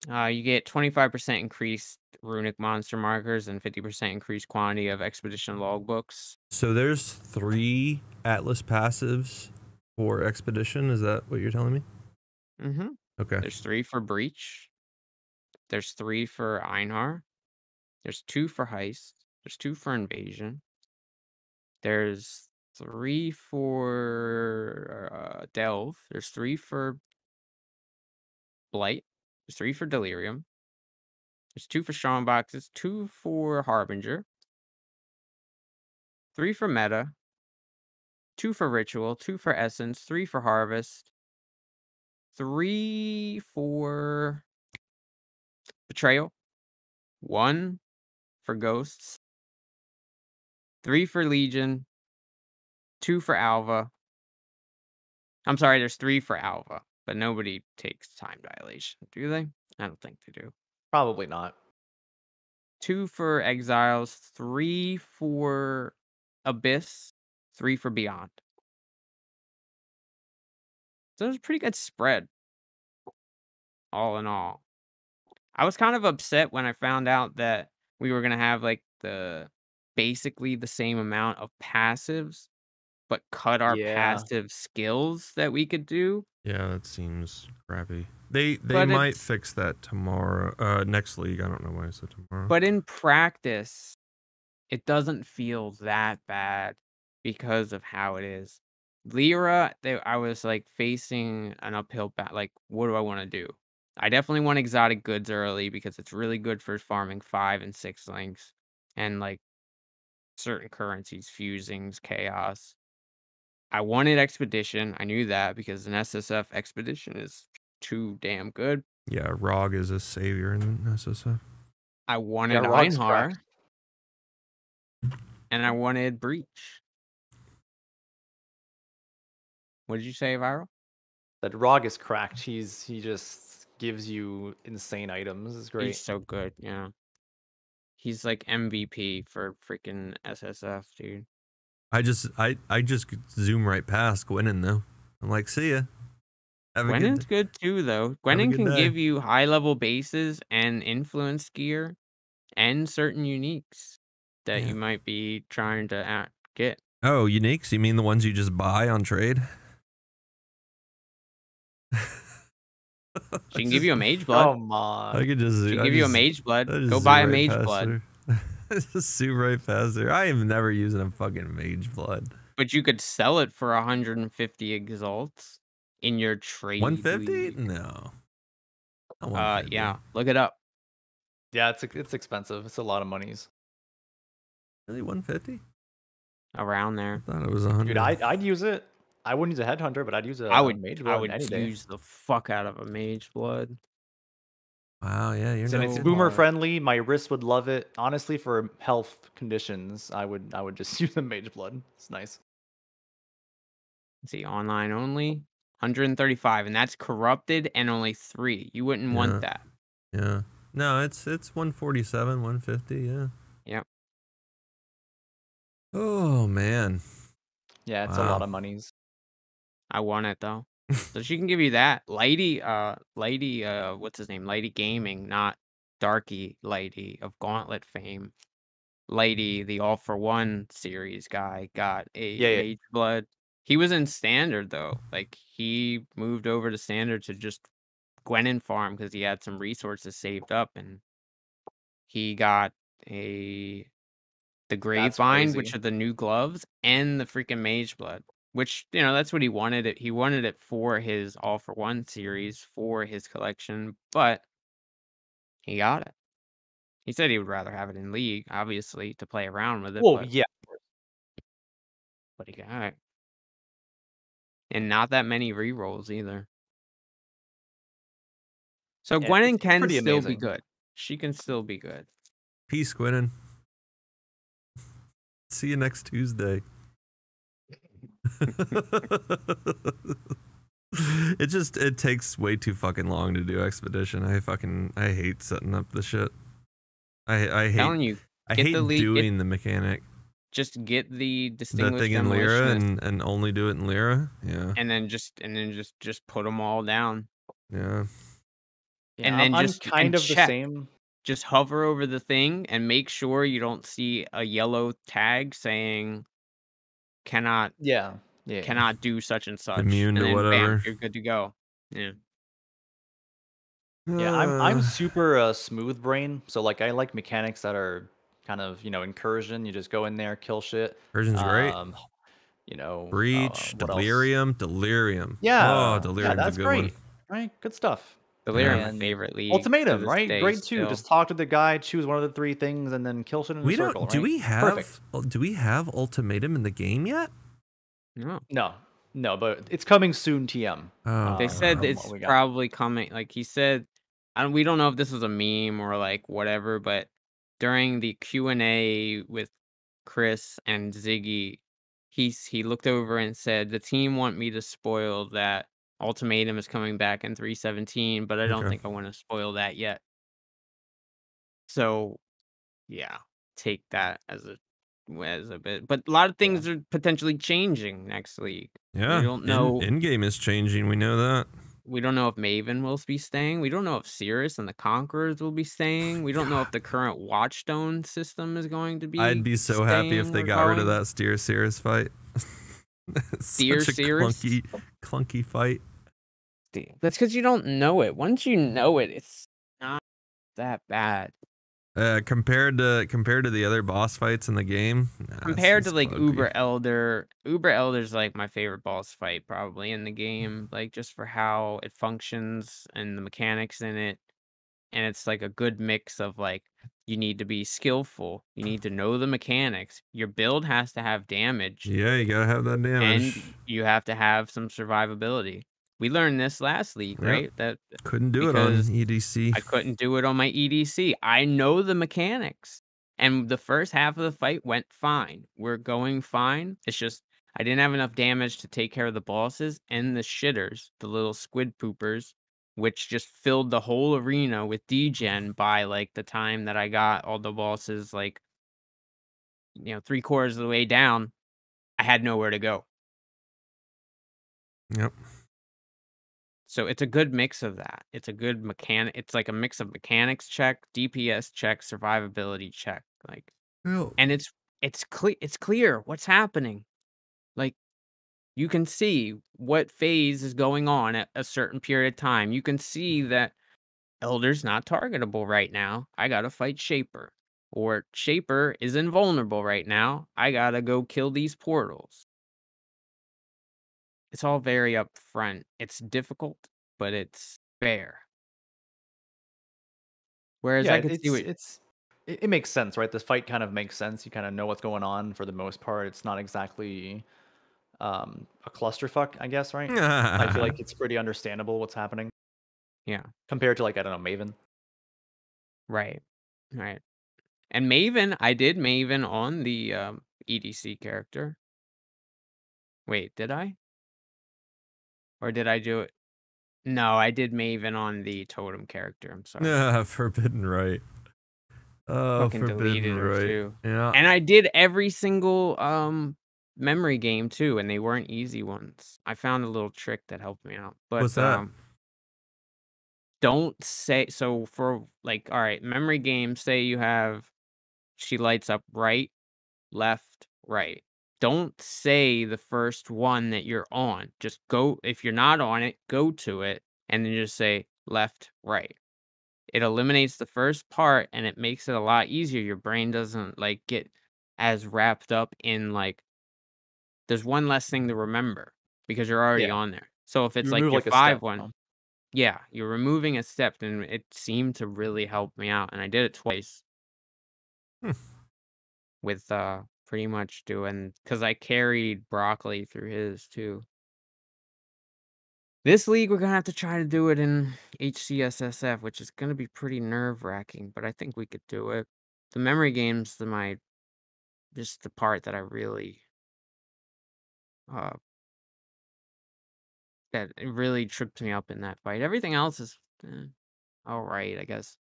You get 25% increased runic monster markers and 50% increased quantity of expedition logbooks. So there's 3 Atlas passives for Expedition. Is that what you're telling me? Mm-hmm. Okay. There's 3 for Breach. There's 3 for Einhar. There's 2 for Heist. There's 2 for Invasion. There's 3 for Delve. There's 3 for Blight. There's 3 for Delirium. There's 2 for Strongboxes. 2 for Harbinger. 3 for Meta. 2 for Ritual. 2 for Essence. 3 for Harvest. 3 for Betrayal. 1 for Ghosts. 3 for Legion. 2 for Alva. I'm sorry, there's 3 for Alva, but nobody takes time dilation, do they? I don't think they do. Probably not. 2 for Exiles, 3 for Abyss, 3 for Beyond. So there's a pretty good spread, all in all. I was kind of upset when I found out that we were gonna have like basically the same amount of passives, but cut our Yeah. passive skills that we could do. Yeah, that seems crappy. They But might it's fix that tomorrow. Next league. I don't know why I said tomorrow. but in practice, it doesn't feel that bad because of how it is. Lyra, I was like facing an uphill battle. Like, what do I want to do? I definitely want exotic goods early because it's really good for farming 5 and 6 links and like certain currencies, fusings, chaos. I wanted expedition. I knew that because an SSF expedition is too damn good. Yeah, Rog is a savior in SSF. I Yeah, wanted Rog's Einhar cracked. and I wanted Breach. What did you say, Viral? That Rog is cracked. He just gives you insane items. It's great. He's so good, yeah. He's like MVP for freaking SSF, dude. I just zoom right past Gwenin though. I'm like, see ya. Have a Gwennon's good good too, though. Have a Gwennon good can day. give you high level bases and influence gear and certain uniques that Yeah. you might be trying to get. Oh, uniques? You mean the ones you just buy on trade? She can give you a mage blood. Come I on. could just She can give you a mage blood. Go zoom buy a right mage past blood. her. Just zoom right past her. I am never using a fucking mage blood. But you could sell it for 150 exalts in your trade 150? league. No. Not 150. Yeah, look it up. Yeah, it's expensive. It's a lot of monies. Really 150? Around I there. thought it was 100. Dude, I'd use it. I wouldn't use a headhunter, but I'd use I a would mage I blood would any day. use the fuck out of a mage blood. Wow, yeah, you're And nuts. it's So boomer hard. friendly. My wrist would love it. Honestly, for health conditions, I would just use a mage blood. It's nice. Let's see, online only, 135, and that's corrupted and only 3. You wouldn't want that. Yeah. No, it's 147, 150, yeah. Yep. Oh man. Yeah, it's a lot of monies. I won it though. So she can give you that. Lighty, what's his name? Lighty Gaming, not Darky Lighty of Gauntlet fame. Lighty, the All for One series guy, got a Yeah, yeah. Mage Blood. He was in Standard though. Like he moved over to Standard to just Gwenin farm because he had some resources saved up, and he got the That's Gravevine, which crazy. are the new gloves, and the freaking Mage Blood. Which, that's what he wanted it. He wanted it for his All for One series, for his collection, but he got it. He said he would rather have it in League, obviously, to play around with it, Well, but yeah. he got it. And not that many rerolls either. So Yeah, Gwenin it's can pretty still be amazing. good. She can still be good. Peace, Gwennon. See you next Tuesday. It takes way too fucking long to do Expedition. I hate setting up the shit. I hate Telling you, I get hate the lead, doing the mechanic. just get the The Distinguished thing in Lyra Demolitionist, and only do it in Lyra. Yeah. and then just put them all down, Yeah. Yeah, and then I'm just kind of the check. same. Just hover over the thing and make sure you don't see a yellow tag saying cannot Yeah, yeah. cannot do such and such, Immune and to then bam, whatever. you're good to go. Yeah. Yeah, I'm super smooth brain, so like I like mechanics that are kind of, incursion. You just go in there, kill shit. Version's great. What Breach, else? Delirium. Oh, Yeah, Delirium's a that's good one. great. Right? Good stuff. Delirium, Yeah. my And favorite league to ultimatum, this right? day Grade 2. still. Just talk to the guy, choose one of the three things, and then kill shit in a We circle, don't. right? Perfect. Do we have ultimatum in the game yet? No. No, but it's coming soon, TM. Oh, They said From what it's we got. probably coming. Like he said, we don't know if this was a meme or like whatever, but during the Q&A with Chris and Ziggy, he looked over and said, "The team want me to spoil that Ultimatum is coming back in 3.17, but I don't okay. think I want to spoil that yet." So, yeah, take that as a bit. But a lot of things are potentially changing next league. We Yeah. don't know. In game is changing. We know that. We don't know if Maven will be staying. We don't know if Cirrus and the Conquerors will be staying. We don't know if the current Watchstone system is going to be I'd be so happy if staying they or got rid of going. that Steer Cirrus fight. It's Steer such a Cirrus? clunky fight. That's because you don't know it. Once you know it, it's not that bad. Compared to the other boss fights in the game, Compared to like clunky. Uber Elder's like my favorite boss fight probably in the game. Like just for how it functions and the mechanics in it. And it's like a good mix of like you need to be skillful, you need to know the mechanics, your build has to have damage, Yeah, you gotta have that damage. and you have to have some survivability. We learned this last league, Yep. right? That Couldn't do it on because EDC. I couldn't do it on my EDC. I know the mechanics. And the first half of the fight went fine. We're going fine. It's just I didn't have enough damage to take care of the bosses and the shitters, the little squid poopers, which just filled the whole arena with degen by like the time that I got all the bosses like 3/4 of the way down. I had nowhere to go. Yep. So it's a good mix of that. It's a good mechanic. It's like a mix of mechanics check, DPS check, survivability check. Like, and it's clear what's happening. Like, you can see what phase is going on at a certain period of time. You can see that Elder's not targetable right now. I gotta fight Shaper, or Shaper is invulnerable right now. I gotta go kill these portals. It's all very upfront. It's difficult, but it's fair. Whereas Yeah, I could see what it makes sense, right? This fight kind of makes sense. You kind of know what's going on for the most part. It's not exactly a clusterfuck, I guess, right? I feel like it's pretty understandable what's happening. Yeah. Compared to like, I don't know, Maven. Right. Right. And Maven, I did Maven on the EDC character. Wait, did I? Or did I do it? No, I did Maven on the totem character. I'm sorry. Forbidden Right. Oh, Fucking Forbidden deleted her Right. too. Yeah. And I did every single memory game too, and they weren't easy ones. I found a little trick that helped me out, What's but, that? don't say so for, like, alright, memory game, say you have she lights up right, left, right. Don't say the first one that you're on. Just go if you're not on it, go to it, and then just say left, right. It eliminates the first part, and it makes it a lot easier. Your brain doesn't, like, get as wrapped up in, like, there's one less thing to remember because you're already Yeah, on there. So if you it's, like, remove your like a step. 5 one, yeah, you're removing a step, and it seemed to really help me out, and I did it twice Hmm. with, pretty much doing because I carried Broccoli through his too. This league, we're gonna have to try to do it in HCSSF, which is gonna be pretty nerve-wracking, but I think we could do it. The memory game's my just the part that I really, uh that it really tripped me up in that fight. Everything else is, alright, I guess.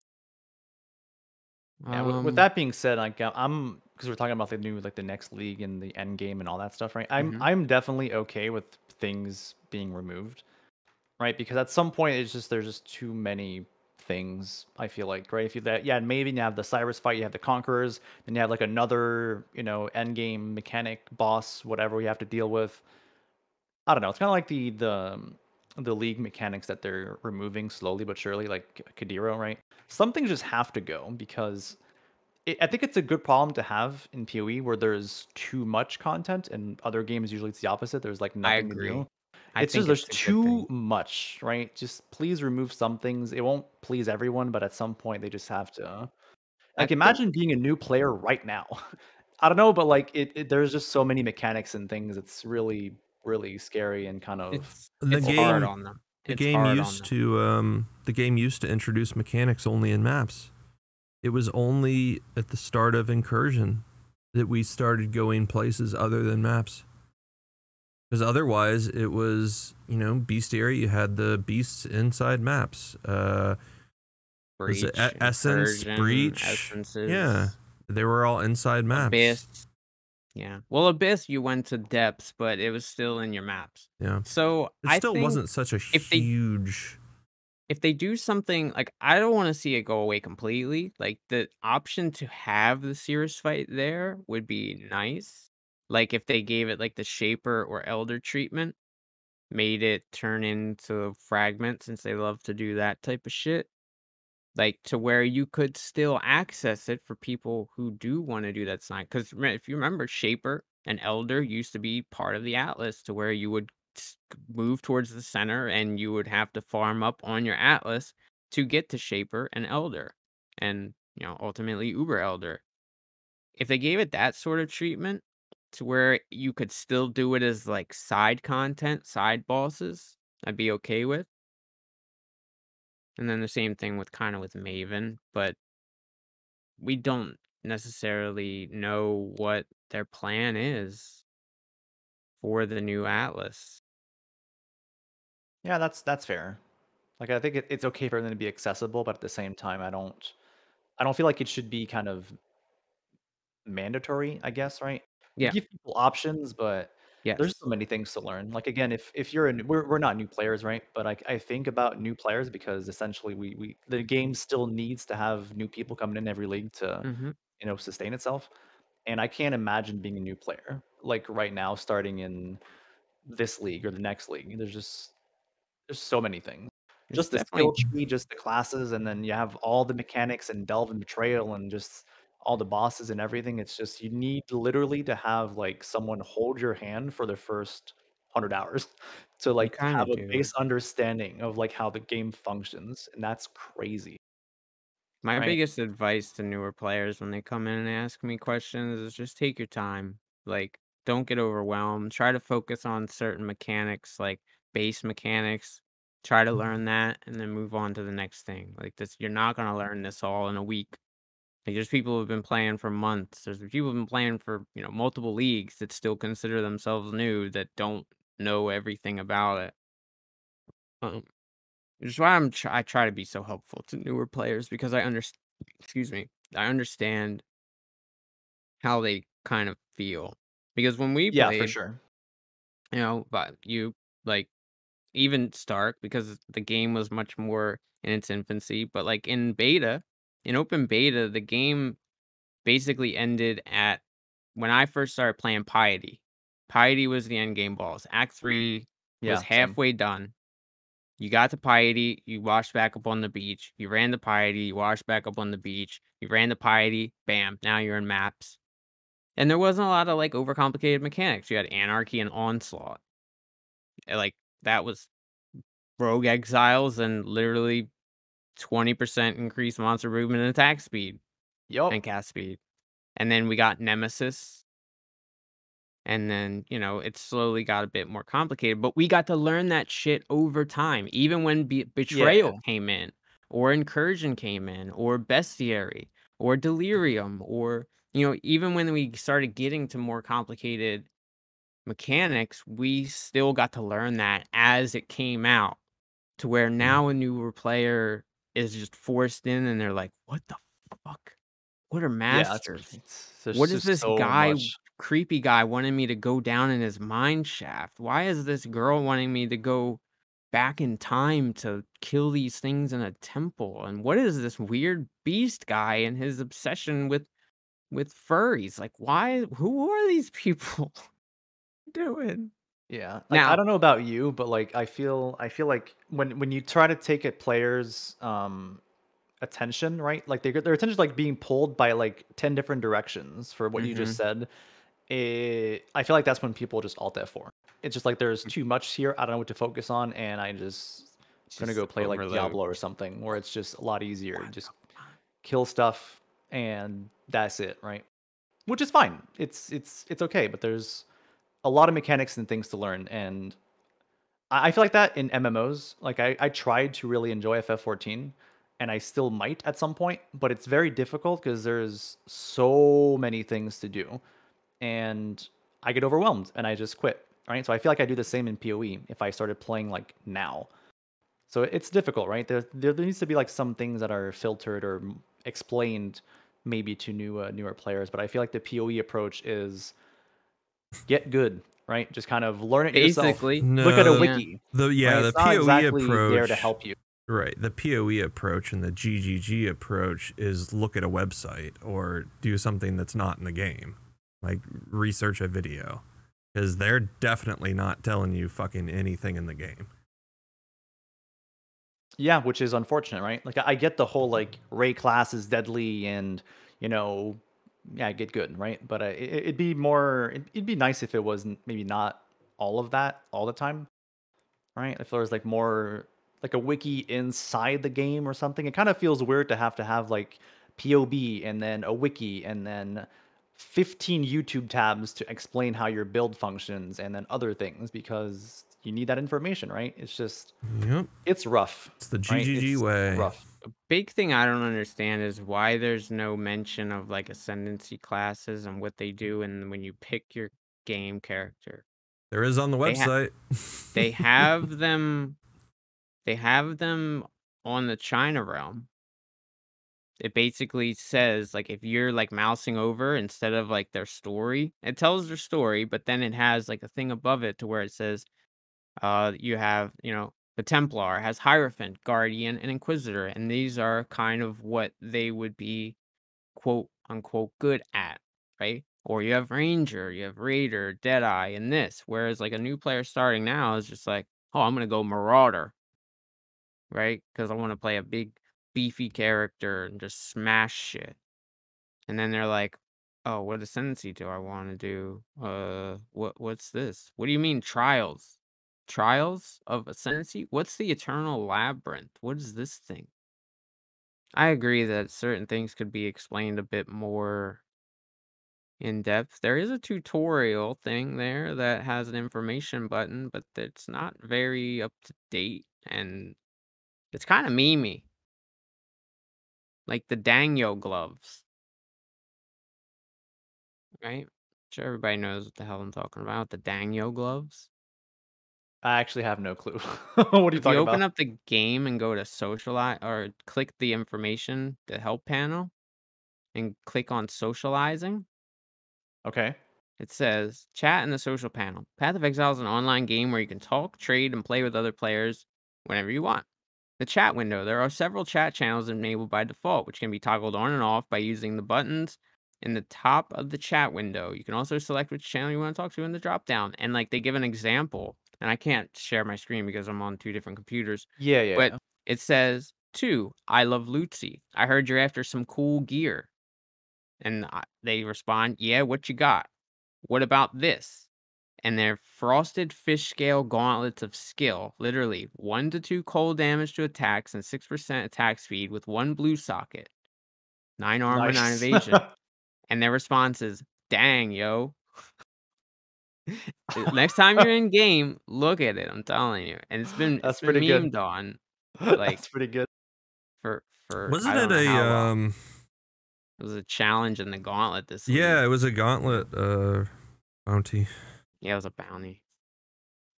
Yeah, with Um that being said, like, I'm because we're talking about the new like, the next league and the end game and all that stuff, right? I'm Mhm. I'm definitely okay with things being removed, right? Because at some point, it's just there's just too many things, I feel like, right? If you that yeah, maybe you have the Cyrus fight, you have the Conquerors, then you have, like, another, end game mechanic, boss, whatever we have to deal with. I don't know, it's kinda like the league mechanics that they're removing slowly but surely, like Kadiro, right? Some things just have to go because I think it's a good problem to have in PoE where there's too much content, and other games usually it's the opposite. There's like I nothing to do. agree. I It's just think there's it's a good too thing. much, right? Just please remove some things. It won't please everyone, but at some point they just have to. I Like think imagine being a new player right now. I don't know, but like there's just so many mechanics and things. It's really really scary and kind of The it's hard overwhelming. game on them. the It's game hard on used them. to introduce mechanics only in maps. It was only at the start of Incursion that we started going places other than maps. Because otherwise, it was, bestiary. You had the beasts inside maps. Was it Breach, Essence, Incursion, Breach? Yeah, Essences, they were all inside maps. Abyss. Yeah. Well, Abyss, you went to depths, but it was still in your maps. Yeah, So it I still think wasn't such a if they huge. if they do something like I don't want to see it go away completely. Like the option to have the Cirrus fight there would be nice. Like if they gave it like the Shaper or Elder treatment, made it turn into fragment since they love to do that type of shit. Like, to where you could still access it for people who do wanna do that sign. Because if you remember, Shaper and Elder used to be part of the Atlas to where you would move towards the center, and you would have to farm up on your Atlas to get to Shaper and Elder, and, ultimately Uber Elder. If they gave it that sort of treatment to where you could still do it as, like, side content, side bosses, I'd be okay with. And then the same thing with kinda with Maven, but we don't necessarily know what their plan is for the new Atlas. Yeah, that's fair. Like I think it's okay for them to be accessible, but at the same time, I don't feel like it should be kind of mandatory, I guess, right? You Yeah. give people options, but there's so Yes. many things to learn. Like again, if you're we're not new players, right? But I think about new players because essentially we the game still needs to have new people coming in every league to Mhm. sustain itself. And I can't imagine being a new player like right now, starting in this league or the next league. There's so many things. It's Just the skill definitely tree, just the classes, and then you have all the mechanics and Delve and Betrayal and just all the bosses and everything. It's just you need literally to have like someone hold your hand for the first 100 hours to you like kinda have a do. base understanding of like how the game functions, and that's crazy, My right? biggest advice to newer players when they come in and ask me questions is just take your time. Like, don't get overwhelmed. Try to focus on certain mechanics, like base mechanics. Try to learn that and then move on to the next thing. Like this, you're not gonna learn this all in a week. Like, there's people who've been playing for months. There's people who've been playing for, multiple leagues that still consider themselves new that don't know everything about it. Um, which is why I try to be so helpful to newer players because I understand. Excuse me. I understand how they kind of feel Because when we Yeah, for played, sure. but you like even Stark, because the game was much more in its infancy, but like in open beta, the game basically ended at when I first started playing Piety. Piety was the end game boss. Act 3 was Yeah, same. halfway done. You got to Piety, you washed back up on the beach. You ran to Piety, you washed back up on the beach. You ran to Piety, bam, now you're in maps. And there wasn't a lot of like overcomplicated mechanics. You had Anarchy and Onslaught. Like that was Rogue Exiles and literally 20% increased monster movement and attack speed and Yup. cast speed. And then we got Nemesis. And then, it slowly got a bit more complicated, but we got to learn that shit over time. Even when Yeah. Betrayal came in, or Incursion came in, or Bestiary, or Delirium, or, even when we started getting to more complicated mechanics, we still got to learn that as it came out. To where now a newer player is just forced in and they're like, "What the fuck? What are Yeah, masters? there's What is just this so guy much. creepy guy wanting me to go down in his mine shaft? Why is this girl wanting me to go back in time to kill these things in a temple? And what is this weird beast guy and his obsession with furries? Like, who are these people doing?" Yeah, like, I Now don't know about you, but, like, I feel like when you try to take a player's, attention, right? Like, their attention's, like, being pulled by, like, 10 different directions for what you just mhm, said. I feel like that's when people just alt F4. It's just like there's too much here. I don't know what to focus on, and I just gonna just go play like overload. Diablo or something, where it's just a lot easier. Just kill stuff, and that's it, right? Which is fine. It's okay, but there's a lot of mechanics and things to learn, and I feel like that in MMOs. Like I tried to really enjoy FF14, and I still might at some point, but it's very difficult because there's so many things to do and I get overwhelmed and I just quit. Right. So I feel like I do the same in PoE if I started playing like now. So it's difficult, right? There needs to be like some things that are filtered or explained maybe to newer players. But I feel like the PoE approach is get good, right? Just kind of learn it yourself. Basically, Look at a No, yeah. wiki, right? the It's not PoE exactly there to approach, help you. right? The PoE approach and the GGG approach is look at a website or do something that's not in the game, like research a video, because they're definitely not telling you fucking anything in the game. Yeah, which is unfortunate, right? Like I get the whole like Ray class is deadly and you know, yeah, get good, right? But it'd be more, it'd be nice if it wasn't maybe not all of that all the time, right? If there was like more like a wiki inside the game or something, it kind of feels weird to have like POB and then a wiki and then 15 YouTube tabs to explain how your build functions and then other things because you need that information, right? It's just Yep, it's rough, it's the right? GGG It's way. rough. Big thing I don't understand is why there's no mention of like ascendancy classes and what they do and when you pick your game character. There is on the They have website. they have them they have them on the China realm. It basically says like if you're like mousing over instead of like their story, it tells their story, but then it has like a thing above it to where it says you have, the Templar has Hierophant, Guardian, and Inquisitor, and these are kind of what they would be quote unquote good at, right? Or you have Ranger, you have Raider, Deadeye, and this. Whereas like a new player starting now is just like, oh, I'm gonna go Marauder, right? Because I want to play a big beefy character and just smash shit. And then they're like, "Oh, what ascendancy do I wanna do? What's this? What do you mean trials? Trials of ascendancy? What's the eternal labyrinth? What is this thing?" I agree that certain things could be explained a bit more in depth. There is a tutorial thing there that has an information button, but it's not very up to date, and it's kinda memey, like the Dango gloves, right? Sure everybody knows what the hell I'm talking about, the Dango gloves. I actually have no clue. What are you If you talking open about? up the game and go to socialize or click the information, the help panel, and click on socializing, Okay. It says, chat in the social panel. Path of Exile is an online game where you can talk, trade, and play with other players whenever you want. The chat window. There are several chat channels enabled by default, which can be toggled on and off by using the buttons in the top of the chat window. You can also select which channel you want to talk to in the drop down. And like they give an example, and I can't share my screen because I'm on 2 different computers, Yeah, yeah, but yeah. it says, 2, I love Lucy. I heard you're after some cool gear. And they respond, yeah, what you got? What about this? And they're frosted fish scale gauntlets of skill, literally 1 to 2 cold damage to attacks and 6% attack speed with 1 blue socket, 9 armor, 9 Nice. evasion. And their response is, dang, yo. Next time you're in game, look at it. I'm telling you. And it's That's been pretty good. memed on like That's pretty good. for I Wasn't don't it know a how long. It was a challenge in the gauntlet this yeah, league. it was a gauntlet bounty. Yeah, it was a bounty.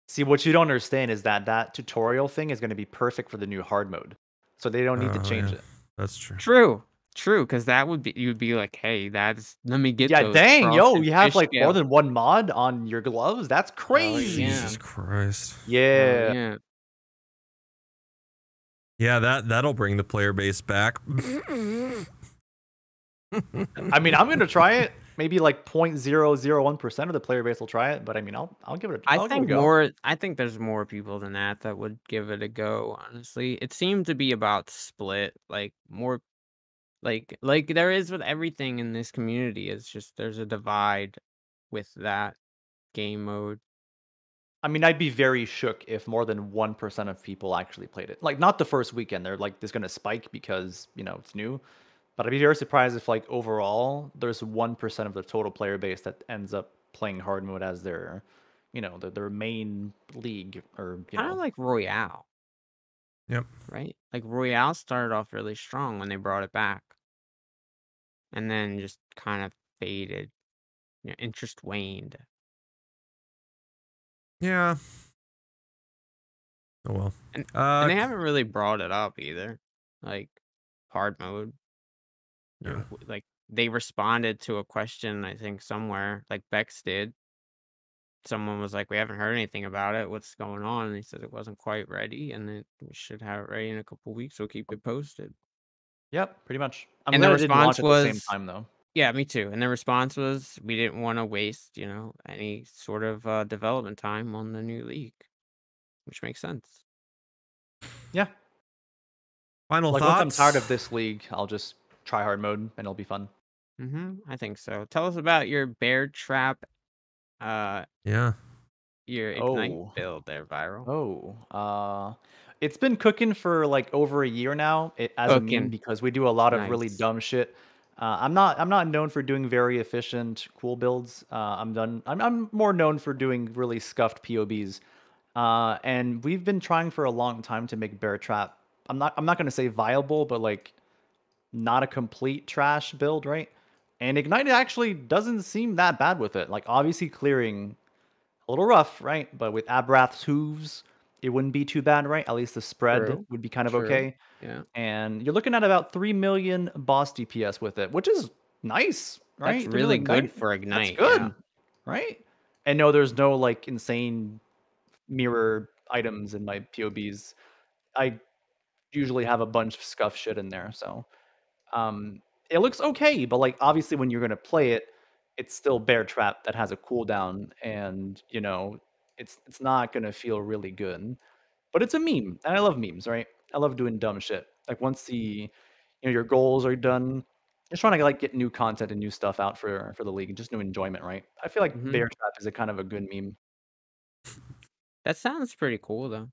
See, what you don't understand is that that tutorial thing is going to be perfect for the new hard mode. So they don't need to Oh change yeah. it. That's true. True, because that would be you'd be like, "Hey, let me get Yeah, those dang, yo, frosted you have fish like more scale." than one mod on your gloves? That's Oh, crazy. yeah. Jesus Christ. Oh, Yeah. yeah. Yeah, that'll bring the player base back. I mean, I'm gonna try it. Maybe like 0.001% of the player base will try it, but I mean, I'll give it I'll give it a go. I think there's more people than that would give it a go, honestly. It seemed to be about split, like, more like there is with everything in this community, it's just there's a divide with that game mode. I mean, I'd be very shook if more than 1% of people actually played it. Like, not the first weekend. They're like, this gonna spike because, you know, it's new. But I'd be very surprised if, like, overall, there's 1% of the total player base that ends up playing hard mode as their, you know, their main league or, you Kinda know. like Royale, Yep. right? Like, Royale started off really strong when they brought it back, and then just kind of faded. Interest waned. Yeah. Oh well. And they haven't really brought it up either, like, hard mode. Yeah. Like, they responded to a question, I think, somewhere, like Bex did. Someone was like, "We haven't heard anything about it. What's going on?" And he said it wasn't quite ready, and then we should have it ready in a couple weeks, so keep it posted. Yep, pretty much. I'm And the glad it didn't launch response at the same was, time, though. yeah, me too. And the response was, we didn't want to waste, any sort of development time on the new league, which makes sense. Yeah. Final Like, once I'm tired of thoughts. this league, I'll just try hard mode and it'll be fun. I think so. Tell us about your bear trap, uh, Yeah. your ignite Oh. build there, Viral. It's been cooking for like over a year now as a meme Cooking. because we do a lot of really Nice. dumb shit. I'm not known for doing very efficient cool builds. I'm more known for doing really scuffed POBs. And we've been trying for a long time to make Bear Trap. I'm not gonna say viable, but like not a complete trash build, right? And Ignite actually doesn't seem that bad with it. Like obviously clearing a little rough, right? But with Abrath's hooves, it wouldn't be too bad, right? At least the spread True. would be kind of True. okay. Yeah. And you're looking at about 3 million boss DPS with it, which is nice, That's right? 3 really million good Ignite, for that's ignite. Yeah. good, right? And no, there's no like insane mirror items in my POBs. I usually have a bunch of scuff shit in there, so um, it looks okay, but like obviously when you're gonna play it, it's still Bear Trap that has a cooldown, and you know it's not gonna feel really good. But it's a meme, and I love memes, right? I love doing dumb shit. Like once your goals are done, just trying to like get new content and new stuff out for the league, just new enjoyment, right? I feel like hmm Bear Trap is a kind of a good meme. That sounds pretty cool, though.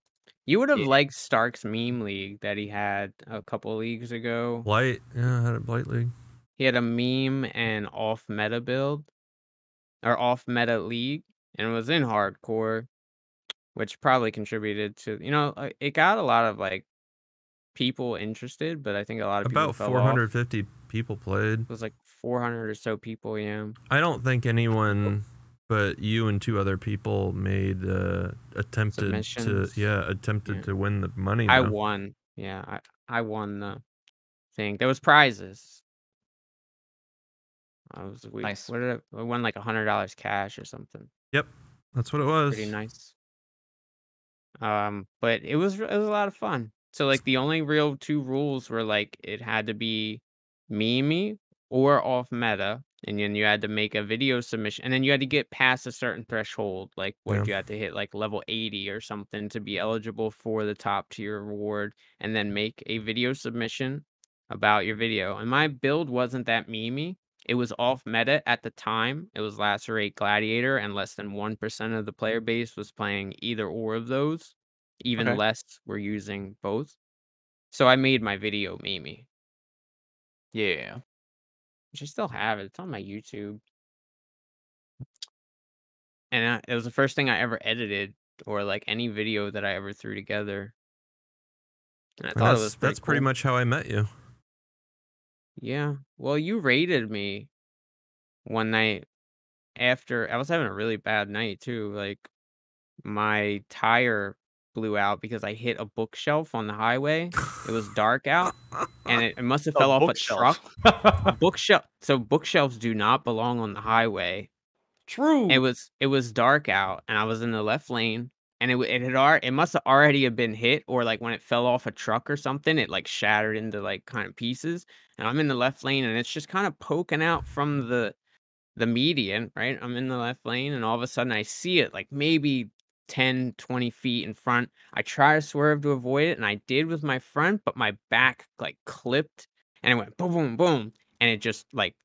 You would have Yeah. liked Stark's meme league that he had a couple leagues ago. Blight. Yeah, I had a Blight League. He had a meme and off meta build or off meta league, and it was in hardcore, which probably contributed to it got a lot of like people interested, but I think a lot of people About fell off. 450 people played. It was like 400 or so people. Yeah. I don't think anyone but you and 2 other people made attempted Submissions. Yeah. to win the money. I Though. won. Yeah, I won the thing. There was prizes. Nice. we won like $100 cash or something. Yep, that's what it Pretty was. nice. But it was a lot of fun. So, like, the only real 2 rules were, like, it had to be meme or off meta, and then you had to make a video submission, and then you had to get past a certain threshold, like, what Yeah. did you have to hit, like, level 80 or something to be eligible for the top tier reward, and then make a video submission about your video, and my build wasn't that meme. It was off meta at the time. It was Lacerate Gladiator, and less than 1% of the player base was playing either or of those. Even Okay. less were using both. So I made my video meme, Yeah. which I still have it. It's on my YouTube. And it was the first thing I ever edited or like any video that I ever threw together. And I And thought it was pretty that's pretty cool. much how I met you. Yeah. Well, you raided me one night after I was having a really bad night too. Like my tire blew out because I hit a bookshelf on the highway. It was dark out and it must have A fell off a bookshelf. truck. A bookshelf, so bookshelves do not belong on the highway. True. It was dark out, and I was in the left lane, and it had it must have already have been hit, or, like, when it fell off a truck or something, it, like, shattered into, like, kind of pieces, and I'm in the left lane, and it's just kinda poking out from the median, right? I'm in the left lane, and all of a sudden, I see it, like, maybe 10, 20 feet in front. I try to swerve to avoid it, and I did with my front, but my back, like, clipped, and it went boom, boom, boom, and it just, like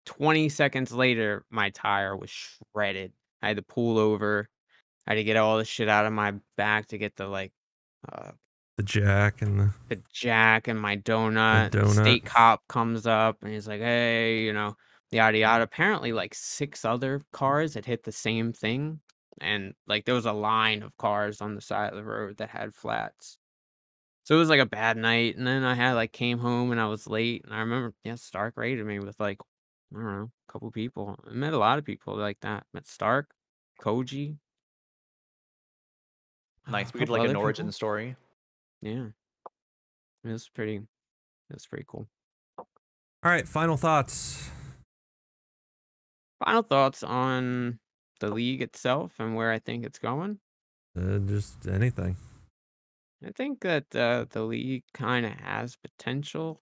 20 seconds later, my tire was shredded. I had to pull over. I had to get all the shit out of my back to get uh, The jack and the jack and my the donut. The donut. state cop comes up and he's like, "Hey, yada yada." Apparently, like 6 other cars had hit the same thing, and like there was a line of cars on the side of the road that had flats. So it was like a bad night, and then I had like came home and I was late, and I remember, yeah, Stark raided me with like, I don't know, a couple people. I met a lot of people like that. Met Stark, Koji, a Nice. We get couple like an other origin people. story. Yeah, it was pretty. It was pretty cool. All right, final thoughts. Final thoughts on the league itself and where I think it's going. Just anything. I think that the league kind of has potential.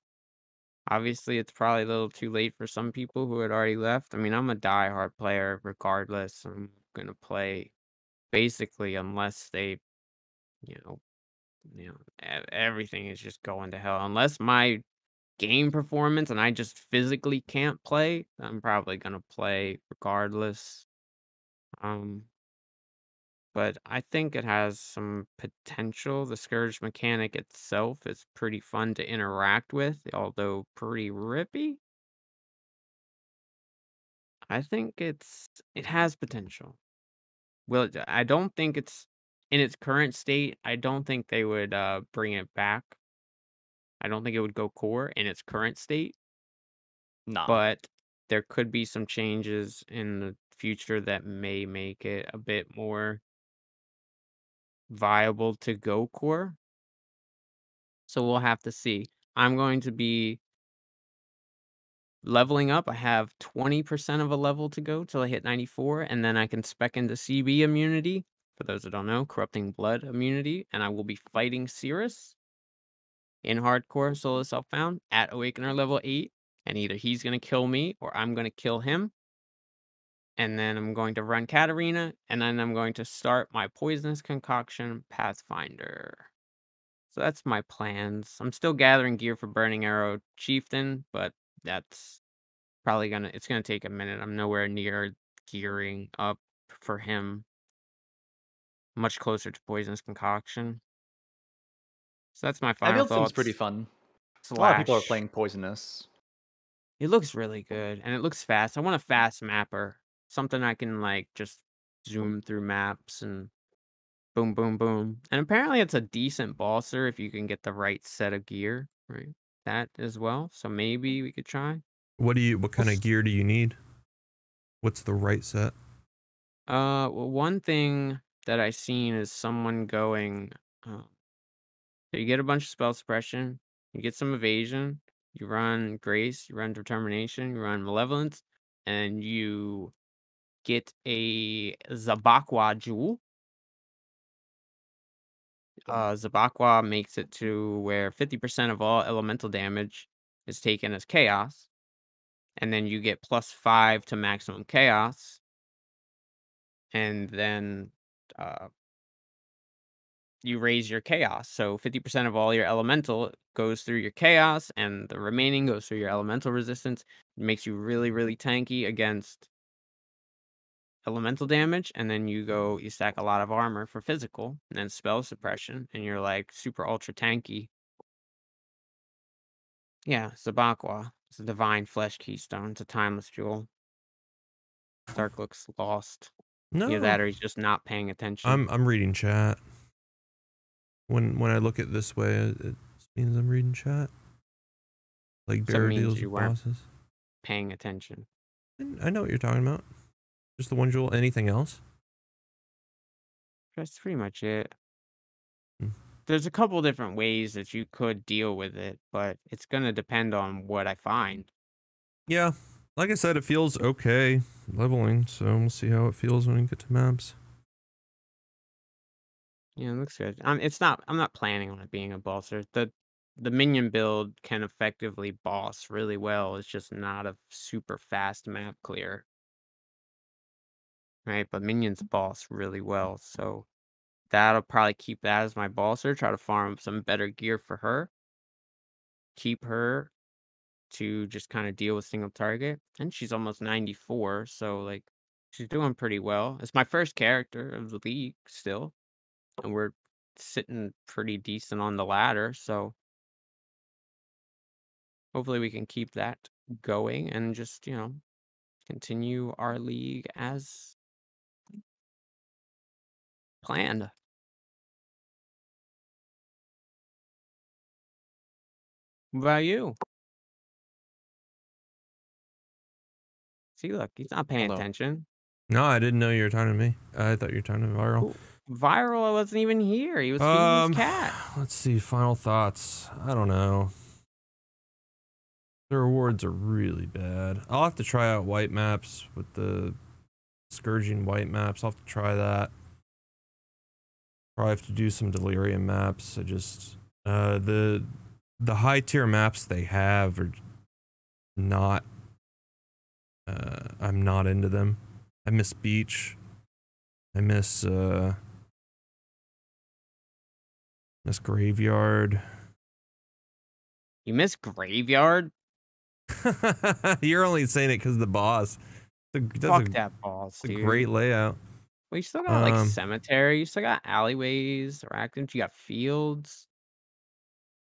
Obviously, it's probably a little too late for some people who had already left. I mean, I'm a diehard player regardless. I'm gonna play basically unless they, you know, everything is just going to hell. Unless my game performance and I just physically can't play, I'm probably gonna play regardless. Um, but I think it has some potential. The Scourge mechanic itself is pretty fun to interact with, although pretty rippy. I think it has potential. I don't think it's in its current state. I don't think they would bring it back. I don't think it would go core in its current state, Nah. but there could be some changes in the future that may make it a bit more viable to go core. So we'll have to see. I'm going to be leveling up. I have 20% of a level to go till I hit 94, and then I can spec into CB immunity. For those that don't know, corrupting blood immunity, and I will be fighting Cirrus in hardcore solo self-found at Awakener level 8, and either he's gonna kill me or I'm gonna kill him. And then I'm going to run Katarina, and then I'm going to start my poisonous concoction Pathfinder. So that's my plans. I'm still gathering gear for Burning Arrow Chieftain, but that's probably it's gonna take a minute. I'm nowhere near gearing up for him. Much closer to poisonous concoction. So that's my That final build seems pretty thoughts. fun. A lot of people are Slash. playing poisonous. It looks really good, and it looks fast. I want a fast mapper. Something I can, like, just zoom through maps and boom, boom, boom. And apparently it's a decent bosser if you can get the right set of gear, right? That as well. So maybe we could try. What We'll kind of s gear do you need? What's the right set? well, one thing that I seen is someone going, uh, so you get a bunch of spell suppression, you get some evasion, you run grace, you run determination, you run malevolence, and you get a Zabakwa jewel. Zabakwa makes it to where 50% of all elemental damage is taken as chaos, and then you get +5 to maximum chaos, and then you raise your chaos. So 50% of all your elemental goes through your chaos, and the remaining goes through your elemental resistance. It makes you really, really tanky against elemental damage, and then you stack a lot of armor for physical, and then spell suppression, and you're like super ultra tanky. Yeah, Zabakwa. It's a divine flesh keystone. It's a timeless jewel. Stark looks lost. Either No, that or he's just not paying attention. I'm reading chat. When I look at this way, it means I'm reading chat. Like So it bearer means deals you with weren't bosses. paying attention. I know what you're talking about. Just the one jewel. Anything else? That's pretty much it. Hmm. There's a couple different ways that you could deal with it, but it's gonna depend on what I find. Yeah, like I said, it feels okay leveling, so we'll see how it feels when we get to maps. Yeah, it looks good. It's not. I'm not planning on it being a bosser. The minion build can effectively boss really well. It's just not a super fast map clear, right? But minions boss really well, so that'll probably keep that as my bosser. Try to farm some better gear for her. Keep her to just kind of deal with single target. And she's almost 94, so like she's doing pretty well. It's my first character of the league still, and we're sitting pretty decent on the ladder, so hopefully we can keep that going and just, continue our league as planned. What about you? See, look, he's not paying Hold up. attention. No, I didn't know you were talking to me. I thought you were talking to Viral. Ooh, Viral wasn't even here. He was feeding his cat. Let's see. Final thoughts. I don't know. The rewards are really bad. I'll have to try out white maps with the scourging white maps. I'll have to try that. Probably have to do some delirium maps. I just the high tier maps they have are not. I'm not into them. I miss beach. I miss graveyard. You miss Graveyard? You're only saying it because of the boss. Fuck that boss, a dude. great layout. Well, you still got like cemetery. You still got alleyways, arachnids. You got fields.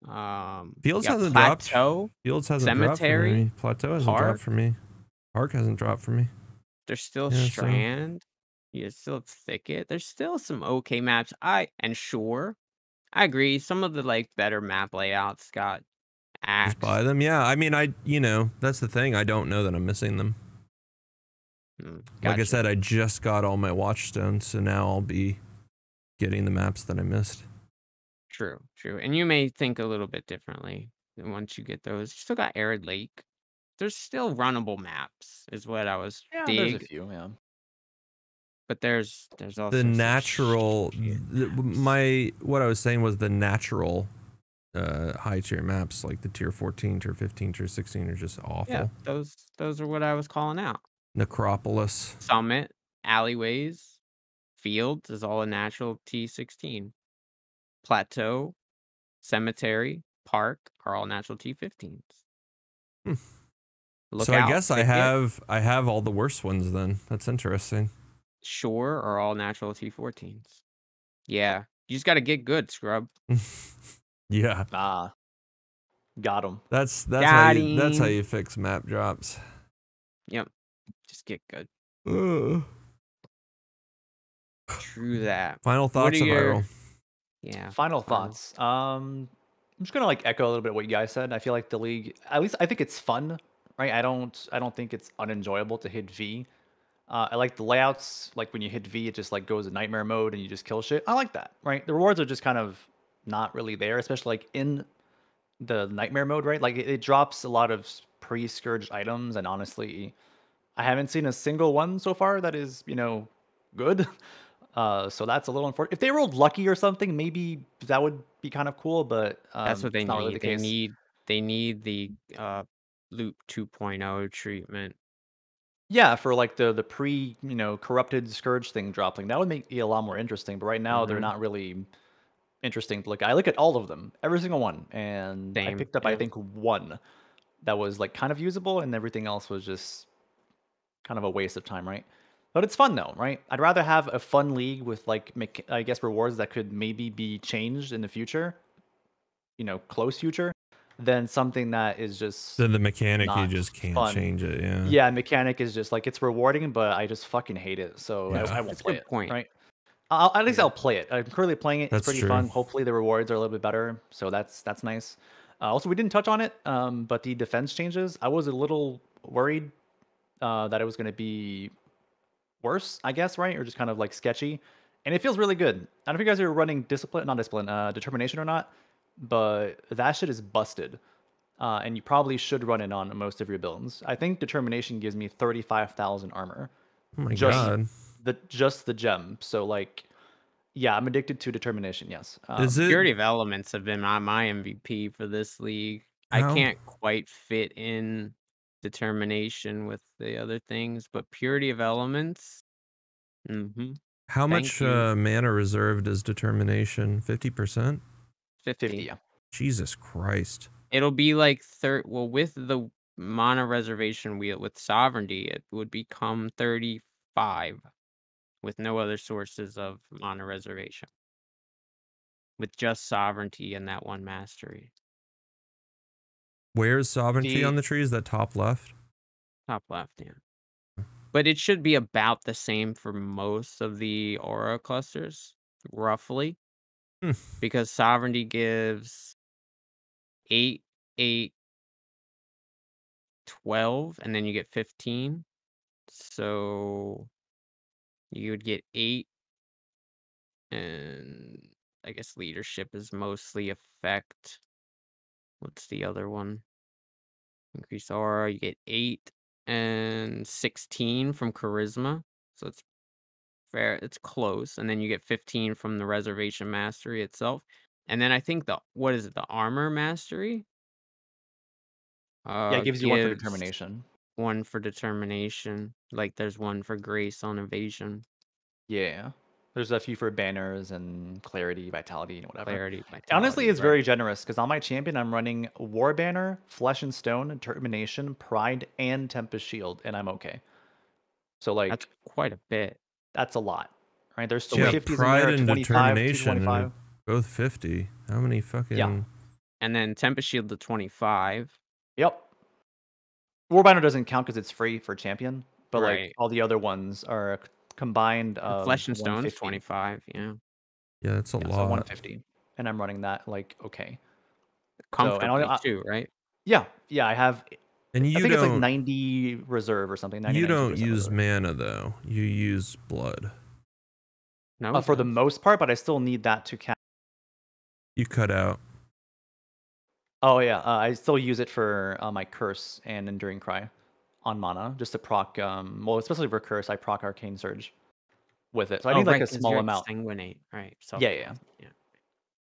Fields You got hasn't plateau, dropped. Fields hasn't dropped for cemetery, me. Plateau hasn't park. dropped for me. Park hasn't dropped for me. There's still Yeah, so- Strand. You still have Thicket. There's still some okay maps. And Shore. I agree. Some of the like better map layouts got axed. Just buy them. Yeah, I mean, that's the thing. I don't know that I'm missing them. Like I Gotcha. said, I just got all my watchstones, so now I'll be getting the maps that I missed. True. And you may think a little bit differently once you get those. You still got Arid Lake. There's still runnable maps, is what I was Yeah, dig. there's a few. Yeah. But there's also The some natural, shit maps. what I was saying was the natural high tier maps, like the tier 14, tier 15, tier 16 are just awful. Yeah, those are what I was calling out. Necropolis. Summit, alleyways, fields is all a natural T16. Plateau, cemetery, park are all natural T15s. So I guess I have all the worst ones then. That's interesting. Shore are all natural T14s. Yeah, you just got to get good, scrub. Yeah. Ah, got him. That's Got how him. you fix map drops. Yep, just get good. Ugh. True that. Final What thoughts are of your Viral. yeah Final thoughts. I'm just gonna like echo a little bit what you guys said. I feel like the league, at least I think it's fun, right? I don't think it's unenjoyable to hit V. I like the layouts. Like when you hit V, it just like goes in nightmare mode and you just kill shit. I like that, right? The rewards are just kind of not really there, especially like in the nightmare mode, right? Like it drops a lot of pre-scourged items, and honestly, I haven't seen a single one so far that is, good. So that's a little unfortunate. If they rolled lucky or something, maybe that would be kind of cool, but That's what they it's not really the need. case. They need the loop 2.0 treatment. Yeah, for like the pre, corrupted scourge thing dropping, that would make it a lot more interesting. But right now, they're Hmm. not really interesting to look at. I look at all of them, every single one, and I Same. picked up, I Yeah. think, one that was like kind of usable, and everything else was just kind of a waste of time, right? But it's fun though, right? I'd rather have a fun league with like, I guess, rewards that could maybe be changed in the future, close future, than something that is just Then the mechanic, you not just can't fun. change it. Yeah. Yeah, mechanic is just like it's rewarding, but I just fucking hate it, so Yeah. I won't That's a play good it, point. right? At least Yeah. I'll play it. I'm currently playing it. It's That's pretty true. fun. Hopefully the rewards are a little bit better, so that's nice. Also, we didn't touch on it, but the defense changes. I was a little worried that it was going to be worse, I guess, right? Or just kind of like sketchy. And it feels really good. I don't know if you guys are running discipline, not discipline, determination or not, but that shit is busted. And you probably should run it on most of your builds. I think determination gives me 35,000 armor. Oh my Just god. the gem. So like, yeah, I'm addicted to determination. Yes. Is it Purity of Elements have been my MVP for this league. I how can't quite fit in determination with the other things, but Purity of Elements. Mm-hmm. how Thank much you. mana reserved is determination? 50%? 50. 50. Yeah. Jesus Christ. It'll be like well, with the mana reservation wheel with sovereignty, it would become 35 with no other sources of mana reservation. With just sovereignty and that one mastery. Where's sovereignty on The the tree? Is that top left? Top left, yeah. But it should be about the same for most of the aura clusters, roughly, Hmm. because sovereignty gives 8, 8, 12, and then you get 15. So you would get 8, and I guess leadership is mostly effect. What's the other one? Increase aura, you get 8 and 16 from charisma. So it's fair, it's close, and then you get 15 from the reservation mastery itself. And then I think what is it, the armor mastery? Yeah, it gives you one for Gives determination. 1 for determination. Like there's 1 for grace on evasion, Yeah. There's a few for banners and clarity, vitality, and whatever. clarity, Honestly, vitality, it's right? very generous because on my champion, I'm running War Banner, Flesh and Stone, Determination, Pride, and Tempest Shield, and I'm okay. So, That's like, quite a bit. that's a lot, right? There's So two Yeah, wait, 50s in there, pride a and 25, determination are 225. both 50. How many Yeah. fucking and then Tempest Shield to 25, Yep. War Banner doesn't count because it's free for champion, but like right? all the other ones are combined And of Flesh and Stone's 150. 25, yeah. Yeah, that's a Yeah, so lot. 150. And I'm running that like okay. So, and Comfortably too, right? yeah, yeah, I have. And I you think it's like don't 90 reserve or something, you 99 don't percent use reserve. mana though. You use blood. No, he For the does. most part, but I still need that to cast. You cut out. Oh yeah, I still use it for my curse and enduring cry on mana just to proc. Well, especially for curse, I proc arcane surge with it, so I Oh, need like right, a because small you're amount. exsanguinate, right? Yeah, yeah, Self-cast, yeah.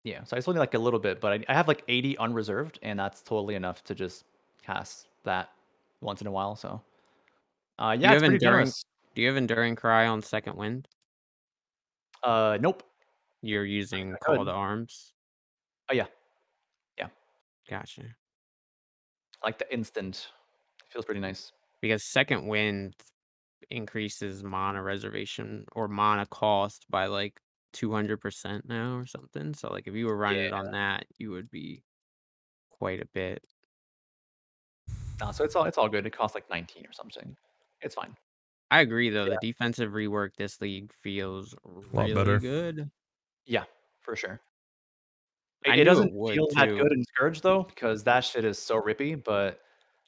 yeah. So I still need like a little bit, but I have like 80 unreserved, and that's totally enough to just cast that once in a while. So, Do yeah, you it's have pretty enduring? generous. Do you have enduring cry on second wind? Nope. You're using I call could. to arms. Oh yeah, yeah. Gotcha. I like the instant. Feels pretty nice. Because second wind increases mana reservation or mana cost by like 200% now or something. So like if you were running it Yeah. on that, you would be quite a bit. No, so it's all good. It costs like 19 or something. It's fine. I agree though, Yeah. the defensive rework this league feels A lot really better. good. Yeah, for sure. I It knew it doesn't would feel that too. good in Scourge though, because that shit is so rippy. But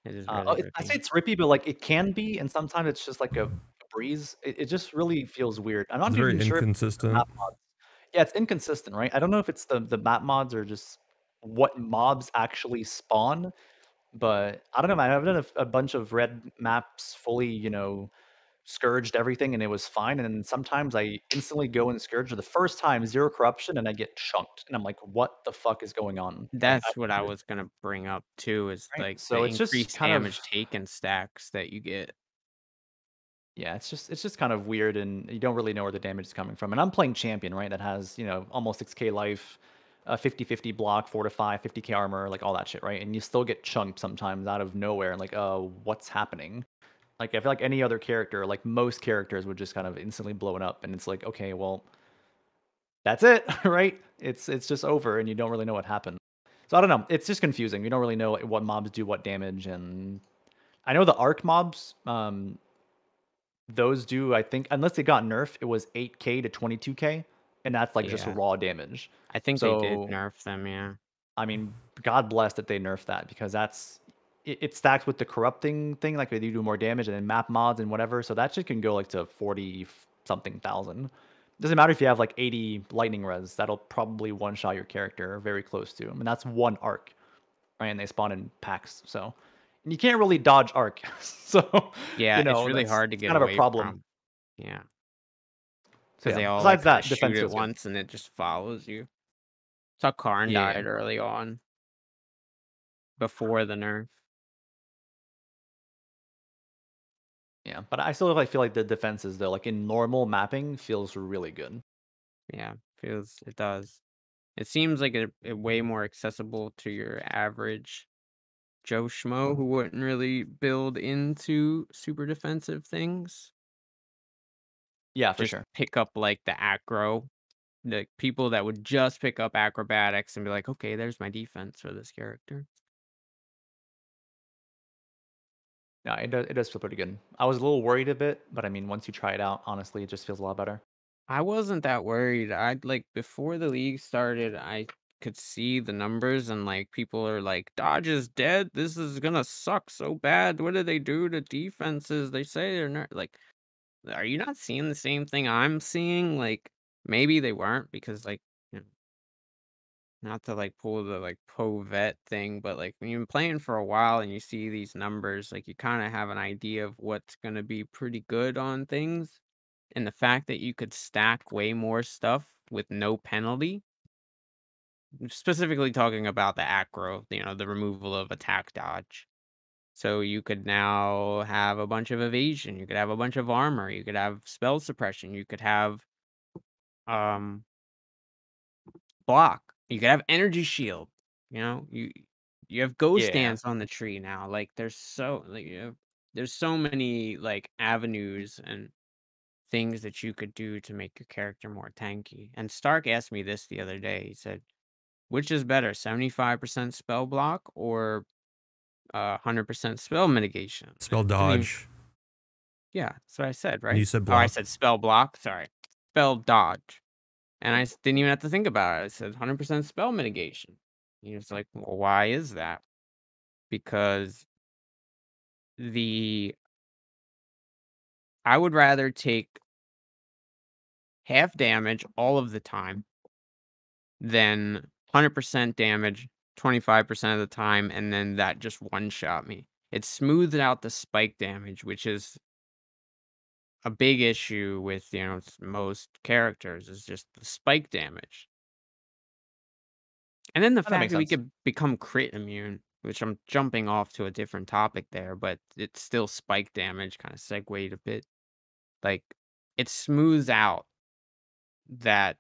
It is really I say rippy. it's rippy, but like it can be, and sometimes it's just like a breeze. It just really feels weird. I'm It's not even very sure if it's the inconsistent. map mods. Yeah, it's inconsistent, right? I don't know if it's the map mods or just what mobs actually spawn. But I don't know, man. I've done a bunch of red maps fully, scourged everything, and it was fine. And then sometimes I instantly go and scourge for the first time, zero corruption, and I get chunked, and I'm like, what the fuck is going on? Like, I That's what I was gonna bring up too, is right. like So the it's just increased kind of damage taken stacks that you get. yeah, it's just kind of weird, and you don't really know where the damage is coming from. And I'm playing champion, right? That has almost 6k life, 50/50 block, fortify, 50k armor, like all that shit, right? And you still get chunked sometimes out of nowhere, and like, what's happening? Like I feel like any other character, like most characters, would just kind of instantly blow it up, and it's like, okay, well, that's it, right? It's just over, and you don't really know what happened. So I don't know. It's just confusing. You don't really know what mobs do what damage, and I know the arc mobs. Those do, I think, unless they got nerfed, it was 8k to 22k, and that's like just Yeah, raw damage. I think they did So nerf them. Yeah, I mean, God bless that they nerfed that because it stacks with the corrupting thing, like they do more damage and then map mods and whatever. So that shit can go like to 40 something thousand. Doesn't matter if you have like 80 lightning res, that'll probably one shot your character or very close to him. And that's one arc, right? And they spawn in packs. So and you can't really dodge arc. So, yeah, it's really that's hard to it's get kind of a away problem. from. Yeah, So because yeah, they all like besides kind of that, shoot defense it feels good. once and it just follows you. Saw Karn Yeah. died early on before the nerf. Yeah, but I still like feel like the defenses though, like in normal mapping, feels really good. Yeah, feels it does. It seems like it way more accessible to your average Joe Schmo who wouldn't really build into super defensive things. Yeah, for Just sure. pick up like the aggro. The people that would just pick up acrobatics and be like, okay, there's my defense for this character. Yeah, it does feel pretty good. I was a little worried a bit, but I mean, once you try it out, honestly, it just feels a lot better. I wasn't that worried. I like before the league started, I could see the numbers and like people are like, Dodge is dead. This is gonna suck so bad. What do they do to defenses? They say they're not like, are you not seeing the same thing I'm seeing? Like maybe they weren't because like you know, not to like pull the like pro vet thing, but like when you've been playing for a while and you see these numbers, like you kind of have an idea of what's gonna be pretty good on things. And the fact that you could stack way more stuff with no penalty, specifically talking about the acro, the removal of attack dodge. So you could now have a bunch of evasion, you could have a bunch of armor, you could have spell suppression, you could have um block, you could have energy shield. You have ghost Yeah. dance on the tree now. Like there's so many like avenues and things that you could do to make your character more tanky. And Stark asked me this the other day. He said, "Which is better, 75% spell block or 100% spell mitigation?" I Spell didn't even. dodge. Yeah, that's what I said, And you right? said Oh, I block. said spell block. Sorry, spell dodge. And didn't even have to think about it. I said 100% spell mitigation. He was like, "Well, why is that?" Because the I would rather take half damage all of the time then 100% damage 25% of the time, and then that just one-shot me. It smoothed out the spike damage, which is a big issue with, most characters is just the spike damage. And then the That fact makes that we sense. could become crit immune, which I'm jumping off to a different topic there, but it's still spike damage, kinda segued a bit. Like, it smooths out that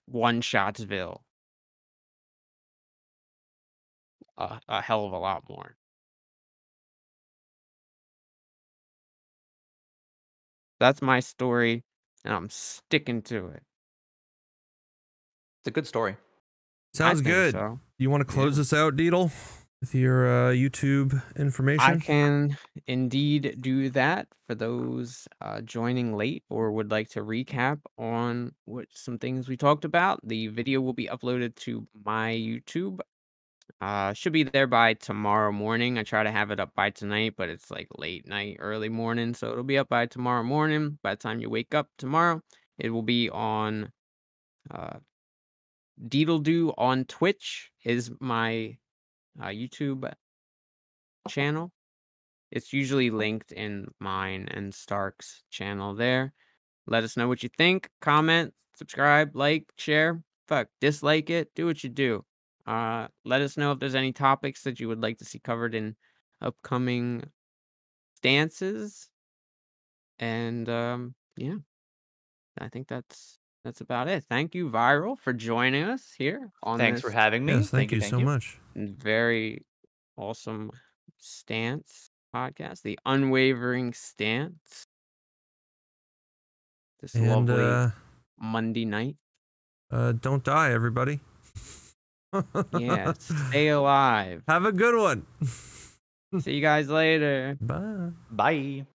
one-shotsville a hell of a lot more. That's my story, and I'm sticking to it. It's a good story. I Sounds think good. so. You want to close Yeah. this out, Deedle, with your YouTube I information? can indeed do that for those joining late or would like to recap on what some things we talked about. The video will be uploaded to my YouTube. Should be there by tomorrow morning. I try to have it up by tonight, but it's like late night, early morning, so it'll be up by tomorrow morning. By the time you wake up tomorrow, it will be on uh, Deedledo on Twitch is my YouTube channel. It's usually linked in mine and Stark's channel there. Let us know what you think. Comment, subscribe, like, share. Fuck, dislike it. Do what you do. Let us know if there's any topics that you would like to see covered in upcoming stances. And yeah, I think that's about it. Thank you, Viral, for joining us here on Thanks for this having me. Yes, thank you Thank so you. much. very awesome stance podcast, the Unwavering Stance. This And lovely Monday night. don't die, everybody. Yeah, stay alive. Have a good one. See you guys later. Bye. Bye.